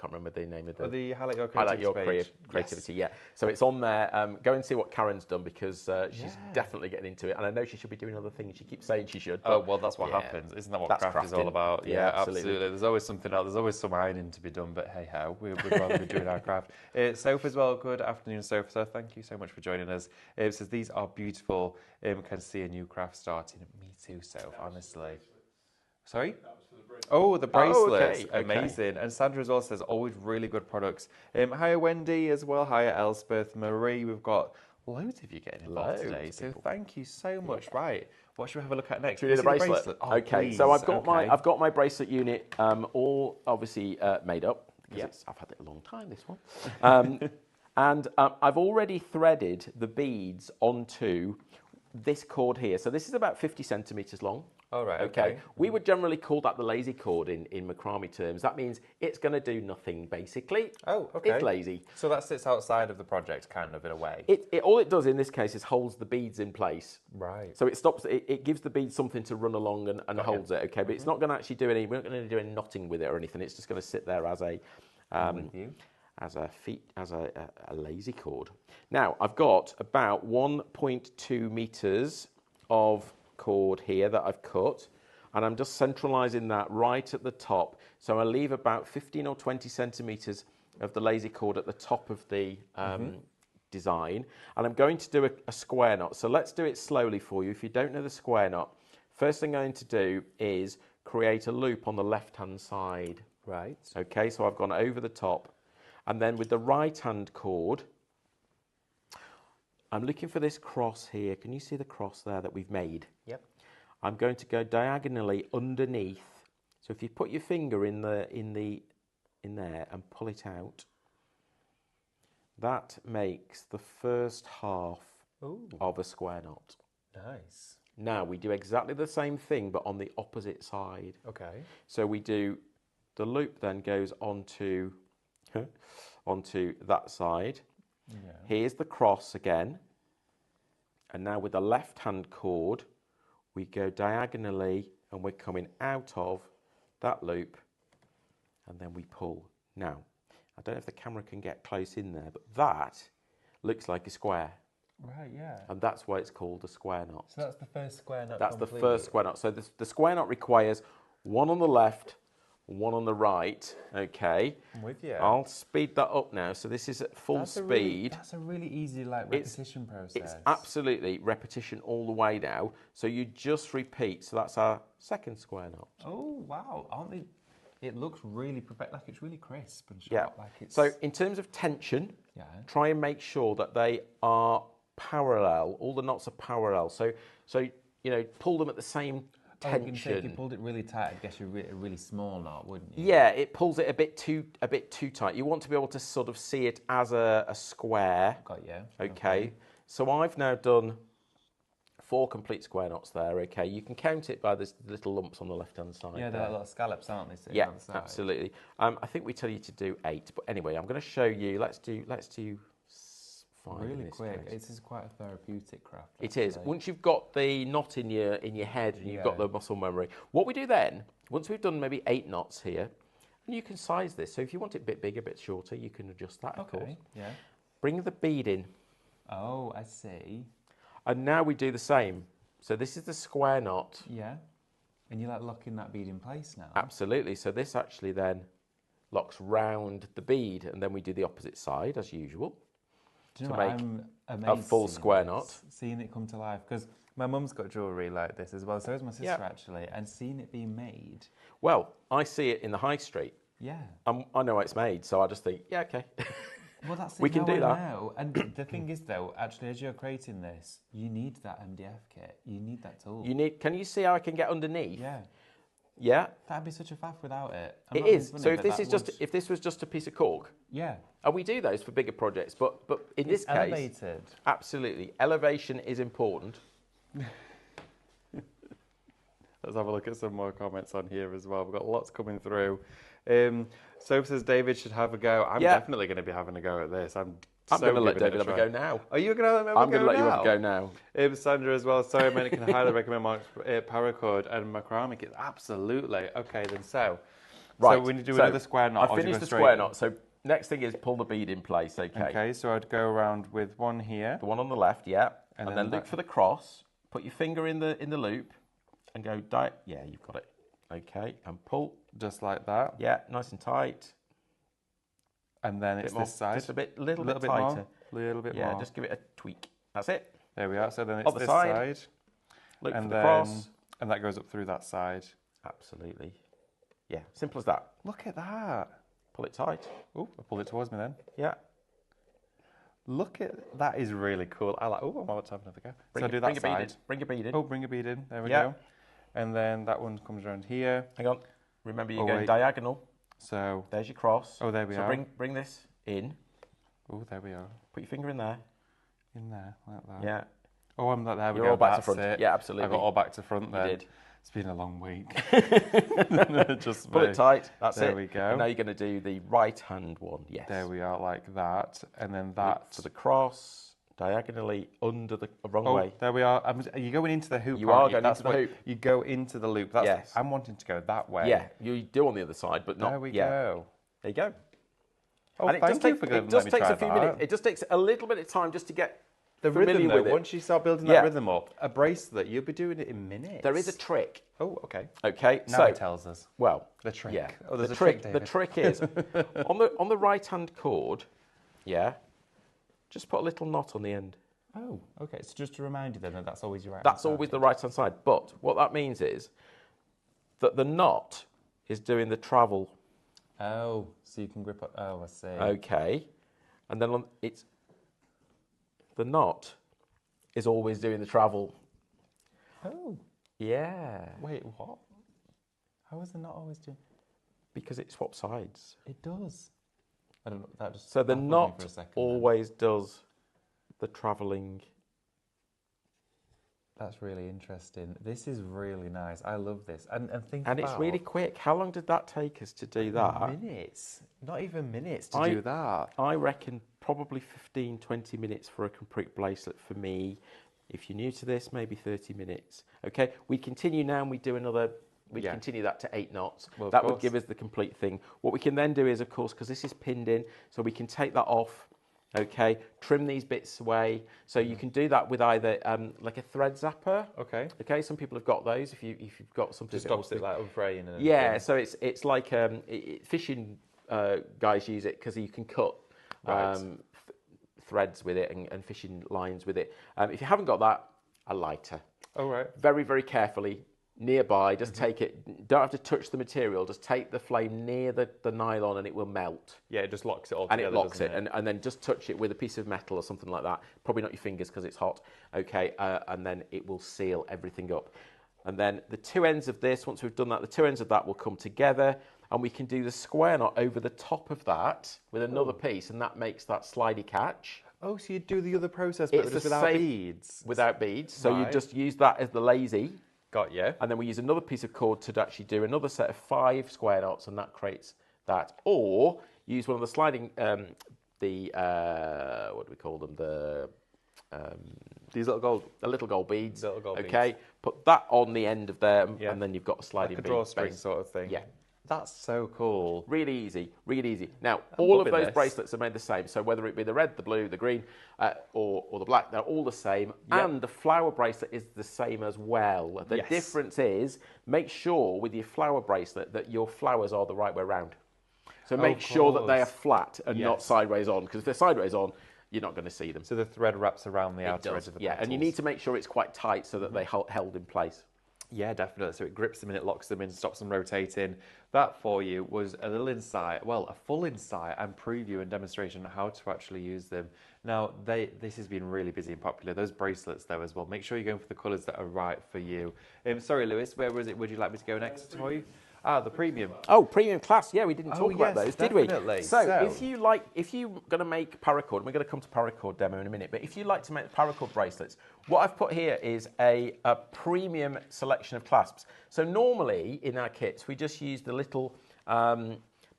can't remember the name of the Highlight Your Creativity creativity. Yes. Yeah. So it's on there. Go and see what Karen's done because she's definitely getting into it, and I know she should be doing other things. She keeps saying she should. But, well, that's what happens. Isn't that what craft is all about? Yeah, absolutely. There's always something else. There's always some ironing to be done, but hey ho, we'd rather be doing our craft. Soph as well. Good afternoon, Soph. So thank you so much for joining us. It says these are beautiful. Can see a new craft starting. Me too, Soph. Honestly. Sorry. Oh, the bracelets. Okay. Amazing. And Sandra as well says, always really good products. Hiya, Wendy, as well. Hiya, Elspeth. Marie, we've got loads of you getting involved today. So thank you so much. Right. What should we have a look at next? Should we do the bracelet? Oh, okay. Please. So I've got my bracelet unit all obviously made up. Because I've had it a long time, this one. And I've already threaded the beads onto this cord here. So this is about 50 centimetres long. All right. Okay. We would generally call that the lazy cord in macrame terms. That means it's going to do nothing, basically. Oh, okay. It's lazy. So that sits outside of the project, kind of, in a way. All it does in this case is holds the beads in place. Right. So it stops. It gives the beads something to run along and holds it. Okay, but it's not going to actually do any. We're not going to do any knotting with it or anything. It's just going to sit there as a a lazy cord. Now I've got about 1.2 meters of cord here that I've cut, and I'm just centralizing that right at the top. So I leave about 15 or 20 centimeters of the lazy cord at the top of the design, and I'm going to do a square knot. So let's do it slowly for you. If you don't know the square knot, first thing I'm going to do is create a loop on the left hand side. Right. Okay, so I've gone over the top, and then with the right hand cord, I'm looking for this cross here. Can you see the cross there that we've made? Yep. I'm going to go diagonally underneath. So if you put your finger in there and pull it out, that makes the first half of a square knot. Nice. Now we do exactly the same thing, but on the opposite side. Okay. So we do the loop then goes onto that side. Yeah. Here's the cross again, and now with the left-hand cord, we go diagonally, and we're coming out of that loop, and then we pull. Now, I don't know if the camera can get close in there, but that looks like a square. Right, yeah. And that's why it's called a square knot. So that's the first square knot. That's completely the first square knot. So the square knot requires one on the left, one on the right, okay. I'm with you. I'll speed that up now. So this is at full speed. That's a really easy repetition process. It's absolutely repetition all the way now. So you just repeat. So that's our second square knot. Oh, wow. Aren't they? It looks really perfect, like it's really crisp and sharp. Yeah. Like it's... So in terms of tension, try and make sure that they are parallel. All the knots are parallel. So you know, pull them at the same tension. If you pulled it really tight, I guess you're a really small knot, wouldn't you? Yeah, it pulls it a bit too tight. You want to be able to sort of see it as a square. Got you. Okay. So I've now done 4 complete square knots there. Okay, you can count it by the little lumps on the left-hand side. Yeah, they're little scallops, aren't they? Yeah, absolutely. I think we tell you to do 8, but anyway, I'm going to show you. Let's do 5 really quick. This is quite a therapeutic craft. It is. Once you've got the knot in your head and you've got the muscle memory, what we do then, once we've done maybe 8 knots here, and you can size this. So if you want it a bit bigger, a bit shorter, you can adjust that, of course. Yeah. Bring the bead in. Oh, I see. And now we do the same. So this is the square knot. Yeah. And you're like locking that bead in place now. Absolutely. So this actually then locks round the bead, and then we do the opposite side as usual. Do you know to what? make I'm amazed a full square knot. Seeing it come to life, because my mum's got jewellery like this as well, so is my sister actually, and seeing it being made. Well, I see it in the high street. Yeah. I know it's made, so I just think, yeah, okay. Well, that's it. We can do that. Now. And the thing is, though, actually, as you're creating this, you need that MDF kit. You need that tool. Can you see how I can get underneath? Yeah. Yeah, That'd be such a faff without it. it is. So if this was just a piece of cork, yeah, and we do those for bigger projects, but in this case, elevated. absolutely, elevation is important. Let's have a look at some more comments on here as well. We've got lots coming through. Soap says David should have a go. I'm definitely going to be having a go at this. I'm going to let David have a go now. Are you going to let him have a go now? I'm going to let you have a go now. Sandra as well. Sorry, man, can highly recommend Mark's paracord and macrame kit. Absolutely. Okay, then so. Right. So we need to do another square knot. I finished the square knot. So next thing is pull the bead in place. Okay. Okay, so I'd go around with one here. The one on the left, yeah. And then then look for the cross. Put your finger in the loop and go, yeah, you've got it. Okay, and pull. Just like that. Yeah, nice and tight. And then it's this side. Just a little bit tighter. Little bit more. Yeah, just give it a tweak. That's it. There we are. So then it's Other this side. side. Look and for the then, cross. And that goes up through that side. Absolutely. Yeah, simple as that. Look at that. Pull it tight. Oh, I pull it towards me then. Yeah. Look at that. Is really cool. I like. Oh, I'm about to have another go. Bring so I do that side. Bring a bead in. Oh, bring a bead in. There we go. And then that one comes around here. Hang on. Remember, you're going diagonal. So there's your cross. Oh, there we are. So bring this in. Oh, there we are. Put your finger in there. In there, like that. Yeah. Oh, I'm not there. You're all back to front. It. Yeah, absolutely. I got all back to front then. You did. It's been a long week. Just pull it tight. That's it. There we go. And now you're going to do the right hand one. Yes. There we are, like that, and then that to the cross. Diagonally under the wrong way. There we are. You're going into the hoop. You are going into the hoop. You go into the loop. That's, yes. I'm wanting to go that way. Yeah, you do on the other side, but not. There we go. There you go. Oh, and thank you for letting me try that. It just takes a few minutes. It just takes a little bit of time just to get the familiar rhythm. with it. Once you start building that rhythm up, a bracelet, you'll be doing it in minutes. There is a trick. Oh, okay. Okay. Now it tells us. Well, the trick. Yeah. Oh, there's the a trick. David. The trick is on the right hand cord. Yeah. Just put a little knot on the end. Oh, okay. So just to remind you then that that's always your right. That's always the right hand side. But what that means is that the knot is doing the travel. Oh, so you can grip up. Oh, I see. Okay, and then the knot is always doing the travel. Oh. Yeah. Wait, what? How is the knot always doing? Because it swaps sides. It does. I don't know. That just so the knot for a second, always does the travelling. That's really interesting. This is really nice. I love this. And think and about, it's really quick. How long did that take us to do that? Minutes. Not even minutes to do that. I reckon probably 15, 20 minutes for a complete bracelet for me. If you're new to this, maybe 30 minutes. Okay, we continue now and we do another. We continue that to 8 knots. Well, that would give us the complete thing. What we can then do is, of course, because this is pinned in, so we can take that off. Okay, trim these bits away. So you can do that with either like a thread zapper. Okay. Okay, some people have got those. If you've got something just stops it like unfraying. Yeah, so it's like fishing guys use it because you can cut threads with it and fishing lines with it. If you haven't got that, a lighter. Oh right. Very, very carefully. Nearby, just take it, don't have to touch the material, just take the flame near the nylon and it will melt. Yeah, it just locks it all together. And it locks it, and then just touch it with a piece of metal or something like that. Probably not your fingers because it's hot. Okay, and then it will seal everything up. And then the two ends of this, once we've done that, the two ends of that will come together and we can do the square knot over the top of that with another piece, and that makes that slidey catch. Oh, so you do the other process, but just without beads? Without beads. So you just use that as the lazy. Got you. And then we use another piece of cord to actually do another set of 5 square knots, and that creates that. Or use one of the sliding, what do we call them? These little gold, the little gold beads. Little gold okay, beads. Put that on the end of there, and then you've got a sliding like a bead drawstring base. sort of thing. Yeah. That's so cool. Really easy, really easy. Now, all of those this. bracelets are made the same. So whether it be the red, the blue, the green, or the black, they're all the same. Yep. And the flower bracelet is the same as well. The difference is, make sure with your flower bracelet that your flowers are the right way round. So make sure that they are flat and not sideways on, because if they're sideways on, you're not going to see them. So the thread wraps around the outer edge of the petals. And you need to make sure it's quite tight so that they held in place. Yeah, definitely. So it grips them in, it locks them in, stops them rotating. That for you was a little insight, well, a full insight and preview and demonstration on how to actually use them. Now, this has been really busy and popular. Those bracelets, though, as well. Make sure you're going for the colours that are right for you. Sorry, Lewis, where was it? Would you like me to go next for you? Ah, the premium. Oh, premium class. Yeah, we didn't talk about those, did we? Definitely. So if you're going to make paracord, and we're going to come to paracord demo in a minute, but if you like to make paracord bracelets, what I've put here is a premium selection of clasps. So normally in our kits, we just use the little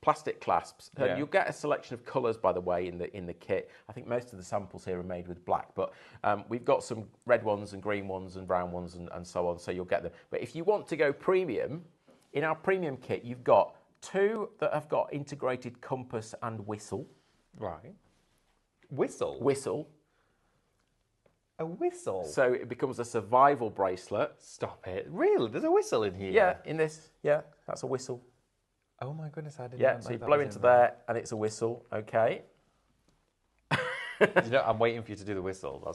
plastic clasps. Yeah. You'll get a selection of colours, by the way, in the kit. I think most of the samples here are made with black, but we've got some red ones and green ones and brown ones and so on, so you'll get them. But if you want to go premium, in our premium kit, you've got 2 that have got integrated compass and whistle. Right. Whistle? Whistle. A whistle? So it becomes a survival bracelet. Stop it. Really? There's a whistle in here? Yeah, in this. Yeah, that's a whistle. Oh my goodness, I didn't Yeah, know so you that blow was into in there and it's a whistle. Okay. You know, I'm waiting for you to do the whistle.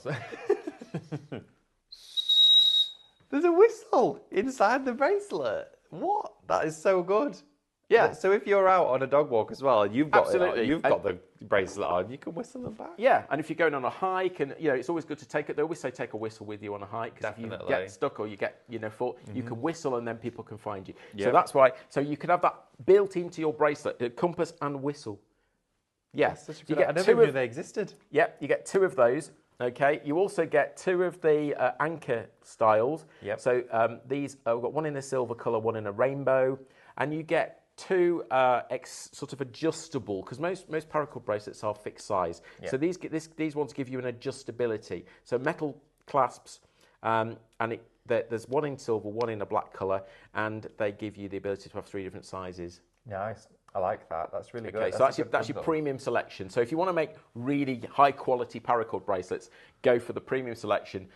There's a whistle inside the bracelet. What? That is so good. Yeah. So if you're out on a dog walk as well, you've got Absolutely. you've got the bracelet on, you can whistle them back. Yeah, and if you're going on a hike, and it's always good to take it. They always say take a whistle with you on a hike because if you Definitely. get stuck or you get you can whistle and then people can find you. So Yep. that's why. So you can have that built into your bracelet, the compass and whistle. Yes, Such a you good, I get never 2 knew of. they existed. Yep, you get 2 of those. Okay, you also get 2 of the anchor styles. Yep. So these, we've got one in a silver colour, one in a rainbow, and you get 2 sort of adjustable, because most paracord bracelets are fixed size. Yep. So these ones give you an adjustability. So metal clasps, and there's one in silver, one in a black colour, and they give you the ability to have 3 different sizes. Nice. I like that. That's really good. Okay, so that's your premium selection. So if you want to make really high quality paracord bracelets, go for the premium selection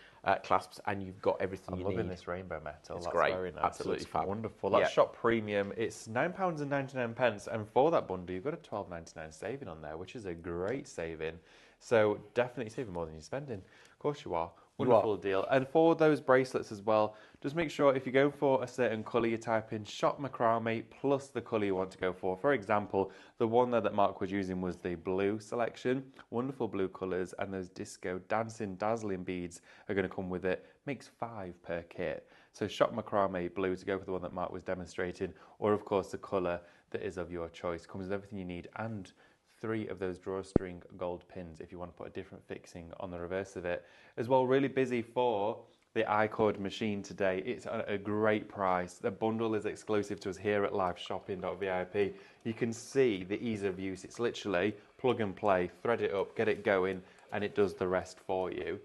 clasps, and you've got everything you need. I'm loving this rainbow metal. It's That's great. very nice. Absolutely It's fab. wonderful. That's Yeah. shop premium. It's £9.99, and for that bundle, you've got a £12.99 saving on there, which is a great saving. So definitely saving more than you're spending. Of course you are. Wonderful deal. And for those bracelets as well, just make sure if you go for a certain colour, you type in shop macrame plus the colour you want to go for. For example, the one there that Mark was using was the blue selection. Wonderful blue colours, and those disco dancing dazzling beads are going to come with it. Makes 5 per kit. So shop macrame blue to go for the one that Mark was demonstrating, or of course the colour that is of your choice. Comes with everything you need, and 3 of those drawstring gold pins if you want to put a different fixing on the reverse of it. As well, really busy for the iCord machine today. It's at a great price. The bundle is exclusive to us here at liveshopping.vip. You can see the ease of use. It's literally plug and play, thread it up, get it going, and it does the rest for you.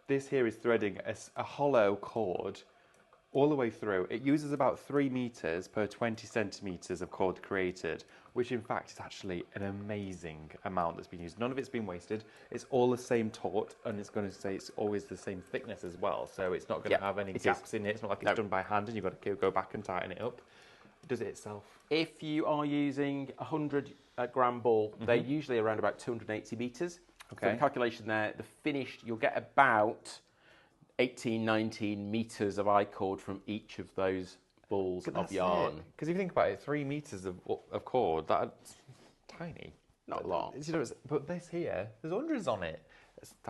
This here is threading a hollow cord all the way through. It uses about 3 meters per 20 centimeters of cord created, which in fact is actually an amazing amount that's been used. None of it's been wasted. It's all the same taut, and it's going to say it's always the same thickness as well. So it's not going to have any gaps in it. It's not like it's done by hand and you've got to go back and tighten it up. It does it itself. If you are using a 100 gram ball, they're usually around about 280 meters. Okay. So the calculation there, the finished, you'll get about 18, 19 meters of I-cord from each of those balls of yarn. Because if you think about it, 3 meters of cord, that's tiny. Not a lot. You know, but this here, there's hundreds on it.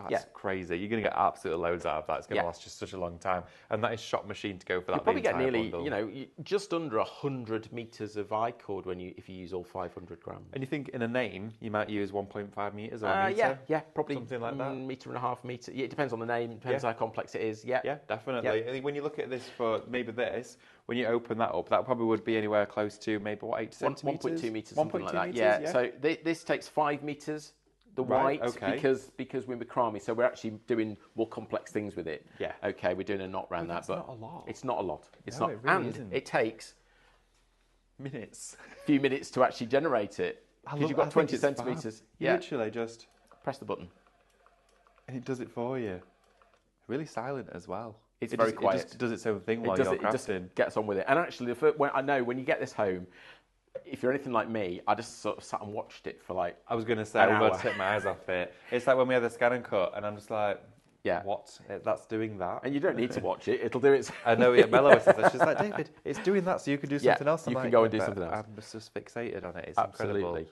That's crazy. You're going to get absolute loads out of that. It's going to last just such a long time. And that is shop machine to go for that. You probably get nearly, bundle. just under 100 meters of I-cord if you use all 500 grams. And you think in a name, you might use 1.5 meters or a meter? Yeah, probably something like that. Meter and a half meter. Yeah, it depends on the name. Depends how complex it is. Yeah, Yeah, definitely. I think when you look at this for maybe this, when you open that up, that probably would be anywhere close to maybe 8 centimeters? 1.2 meters, something like that. meters, Yeah. So this takes 5 meters. The Right, white, okay. because we're macrame, so we're actually doing more complex things with it. Yeah. Okay, we're doing a knot around that, that's but not a lot. it's not a lot. It's No, not, it really and isn't. it takes Minutes. a few minutes to actually generate it because you've got 20 centimeters. You Yeah. literally just, Press the button. and it does it for you. Really silent as well. It's It very just, quiet. It just does its own thing It while does you're it just crafting. gets on with it. And actually, when you get this home, if you're anything like me, I just sort of sat and watched it for like. I was going to say, An I'm about hour. to take my eyes off it. It's like when we had the scan and cut, and I'm just like, Yeah. what? That's doing that. And you don't need to watch it. It'll do its... I know, yeah, Mello was just she's like, David, it's doing that, so you can do Yeah, something else. I'm you can like, go "Yeah, and do but something else." I'm just fixated on it. It's Absolutely. incredible.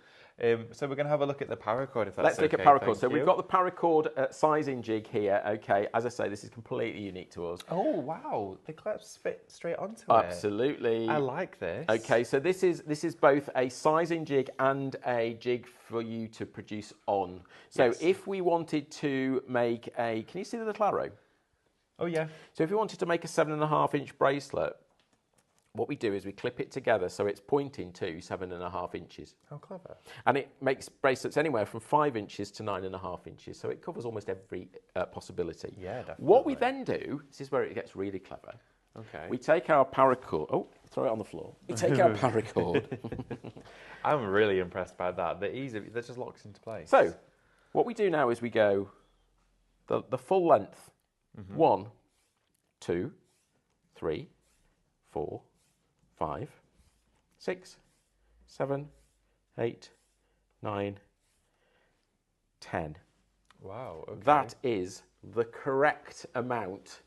So we're going to have a look at the paracord, if that's Let's look okay. at paracord. Thank So we've you. got the paracord sizing jig here. Okay, as I say, this is completely unique to us. Oh, wow. The clips fit straight onto it. Absolutely. I like this. Okay, so this is both a sizing jig and a jig for you to produce on. So Yes. if we wanted to make a, can you see the little arrow? Oh, yeah. So if we wanted to make a 7.5-inch bracelet, what we do is we clip it together so it's pointing to 7.5 inches. How clever. And it makes bracelets anywhere from 5 inches to 9.5 inches. So it covers almost every possibility. Yeah, definitely. What we then do, this is where it gets really clever. Okay. We take our paracord. Oh, throw it on the floor. We take our paracord. I'm really impressed by that. They're easy. That just locks into place. So what we do now is we go the full length. 1, 2, 3, 4, 5, 6, 7, 8, 9, 10. Wow. Okay. That is the correct amount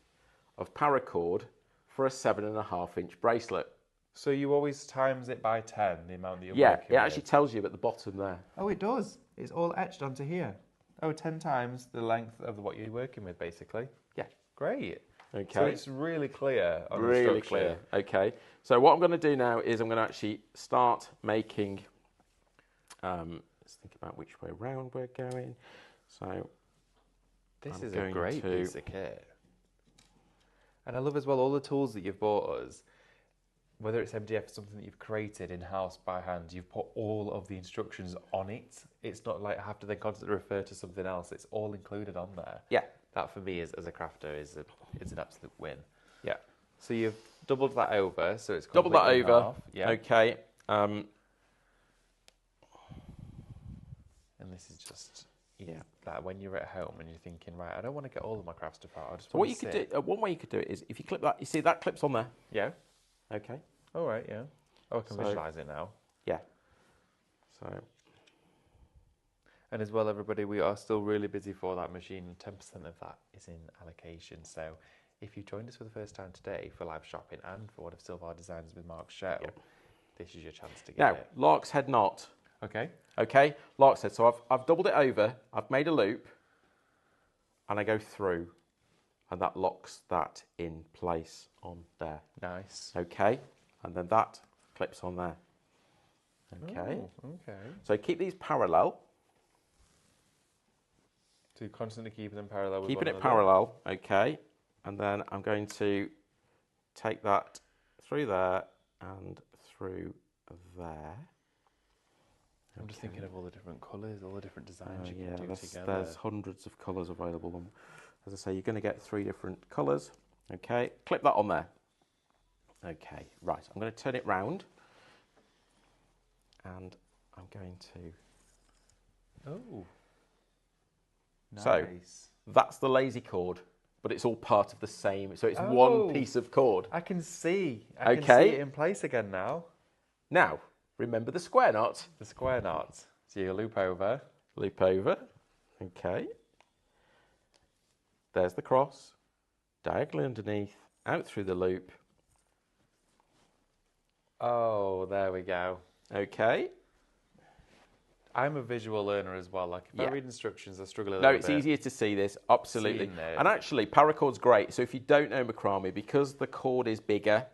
of paracord for a 7.5-inch bracelet. So you always times it by 10, the amount that you're Yeah, working it actually with. tells you at the bottom there. Oh, it does. It's all etched onto here. Oh, 10 times the length of what you're working with, basically. Yeah. Great. Okay. So it's really clear on the Really structure. clear. Okay. So what I'm going to do now is I'm going to actually start making. Let's think about which way round we're going. So This I'm is a going great to- piece of kit. And I love as well all the tools that you've bought us. Whether it's MDF, something that you've created in-house by hand, you've put all of the instructions on it. It's not like I have to then constantly refer to something else. It's all included on there. yeah, That for me, as a crafter, is an absolute win. yeah. So you've doubled that over, so it's Double that completely in over. half. Yeah. Okay. And this is just Yeah. that when you're at home and you're thinking, right, I don't want to get all of my craft stuff out. I just So want what to you could sit. do, one way you could do it is if you clip that. You see that clips on there. Yeah. Okay. All right. Yeah. Oh, I can So- visualize it now. Yeah. So And as well, everybody, we are still really busy for that machine. 10% of that is in allocation. So if you joined us for the first time today for live shopping and for one of Silvar Designs with Mark's show, this is your chance to get now it. lark's head knot. Okay. Okay, lark's head. So I've doubled it over. I've made a loop, and I go through, and that locks that in place on there. Nice. Okay, and then that clips on there. Okay. Oh, okay. So keep these parallel. So you're constantly keeping them parallel with Keeping one it another. parallel, okay. And then I'm going to take that through there and through there. I'm just thinking of all the different colours, all the different designs you Yeah, can do there's together. hundreds of colours available. And as I say, you're going to get 3 different colours. Okay, clip that on there. Okay, right. I'm going to turn it round. And I'm going to... Oh. Nice. So, that's the lazy cord, but it's all part of the same. So it's Oh. one piece of cord. I can see. I can Okay. see it in place again now. Now, remember the square knot. The square knot. So you loop over. Loop over. Okay. There's the cross. Diagonally underneath, out through the loop. Oh, there we go. Okay. I'm a visual learner as well. Like if I Yeah. read instructions, I struggle a No, little it's bit. easier to see this, absolutely. Seeing it. And actually, paracord's great. So if you don't know macrame, because the cord is bigger,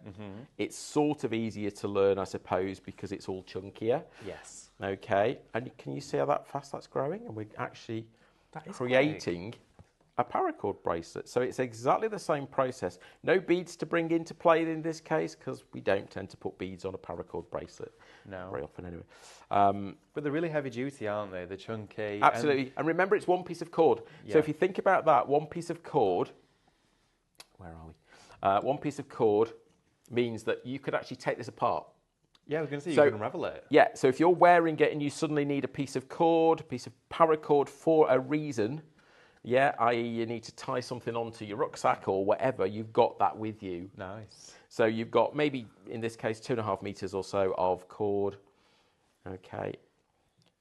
it's sort of easier to learn, I suppose, because it's all chunkier. Yes. Okay. And can you see how that fast that's growing? And we're actually That is creating a paracord bracelet. So it's exactly the same process. No beads to bring into play in this case, because we don't tend to put beads on a paracord bracelet. No. Very often anyway. But they're really heavy duty, aren't they? They're chunky. Absolutely. And remember, it's one piece of cord. Yeah. So if you think about that, one piece of cord, where are we? One piece of cord means that you could actually take this apart. Yeah, I was going to say So- you can unravel it. Yeah, so if you're wearing it and you suddenly need a piece of cord, a piece of paracord for a reason, yeah, i.e. you need to tie something onto your rucksack or whatever, you've got that with you. Nice. So you've got maybe, in this case, 2.5 metres or so of cord. Okay.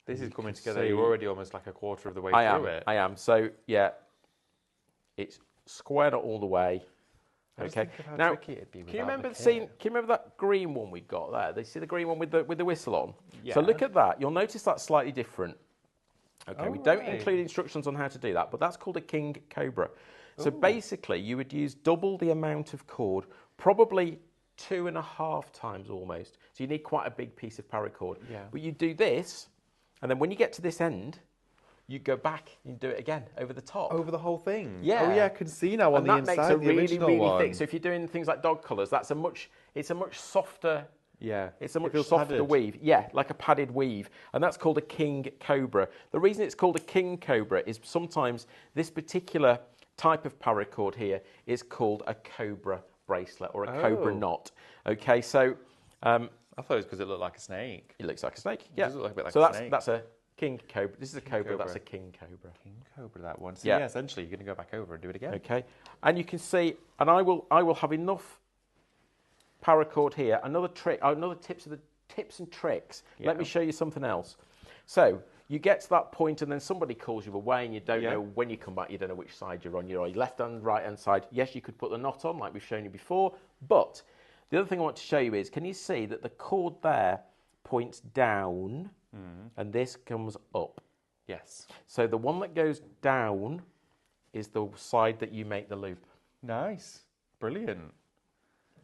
This is You coming can together. see- You're already almost like a quarter of the way I through am. it. I am. So, yeah. It's squared all the way. I just Okay. think of how Now, tricky it'd be can you without remember the seeing? kit. Can you remember that green one we got there? They see the green one with the whistle on. Yeah. So look at that. You'll notice that's slightly different. Okay. Oh, we don't right. include instructions on how to do that, but that's called a King Cobra. So basically, you would use double the amount of cord, probably 2.5 times almost. So you need quite a big piece of paracord. Yeah. But you do this, and then when you get to this end, you go back and do it again over the top. Over the whole thing? Yeah. Oh, yeah, I can see now on And the that inside, makes a the really, original really one. thick. So if you're doing things like dog colours, it's a much softer. Yeah. It's a much feels softer padded. weave. Yeah, like a padded weave. And that's called a King Cobra. The reason it's called a King Cobra is sometimes this particular type of paracord here is called a Cobra bracelet or a Cobra Oh. knot. Okay, so I thought it was because it looked like a snake. it looks like a snake. Yeah. does look like a bit like so a that's snake. that's a King Cobra. This is a Cobra, Cobra. that's a King Cobra. King Cobra, that one. So Yeah. yeah, essentially you're going to go back over and do it again. Okay, and you can see, and I will have enough paracord here. Another trick, another tips and tricks. Let Yeah. me show you something else. So you get to that point, and then somebody calls you away, and you don't Yeah. know when you come back. You don't know which side you're on. You're on your left hand, right hand side. Yes, you could put the knot on, like we've shown you before. But the other thing I want to show you is, can you see that the cord there points down, and this comes up? Yes. So the one that goes down is the side that you make the loop. Nice. Brilliant.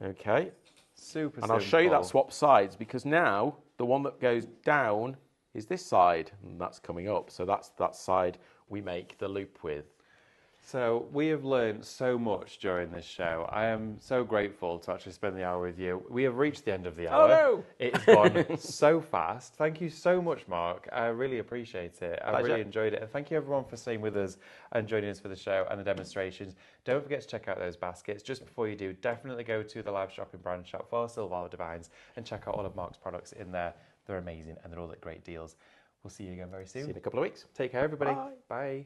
Okay. Super And I'll show you that simple. swap sides, because now the one that goes down is this side, and that's coming up. So that's that side we make the loop with. So we have learned so much during this show. I am so grateful to actually spend the hour with you. We have reached the end of the hour. no! It has gone so fast. Thank you so much, Mark. I really appreciate it. I Pleasure. really enjoyed it. And thank you everyone for staying with us and joining us for the show and the demonstrations. Don't forget to check out those baskets. Just before you do, definitely go to the live shopping brand shop for Silvar Designs and check out all of Mark's products in there. They're amazing and they're all at great deals. We'll see you again very soon. See you in a couple of weeks. Take care, everybody. Bye. Bye.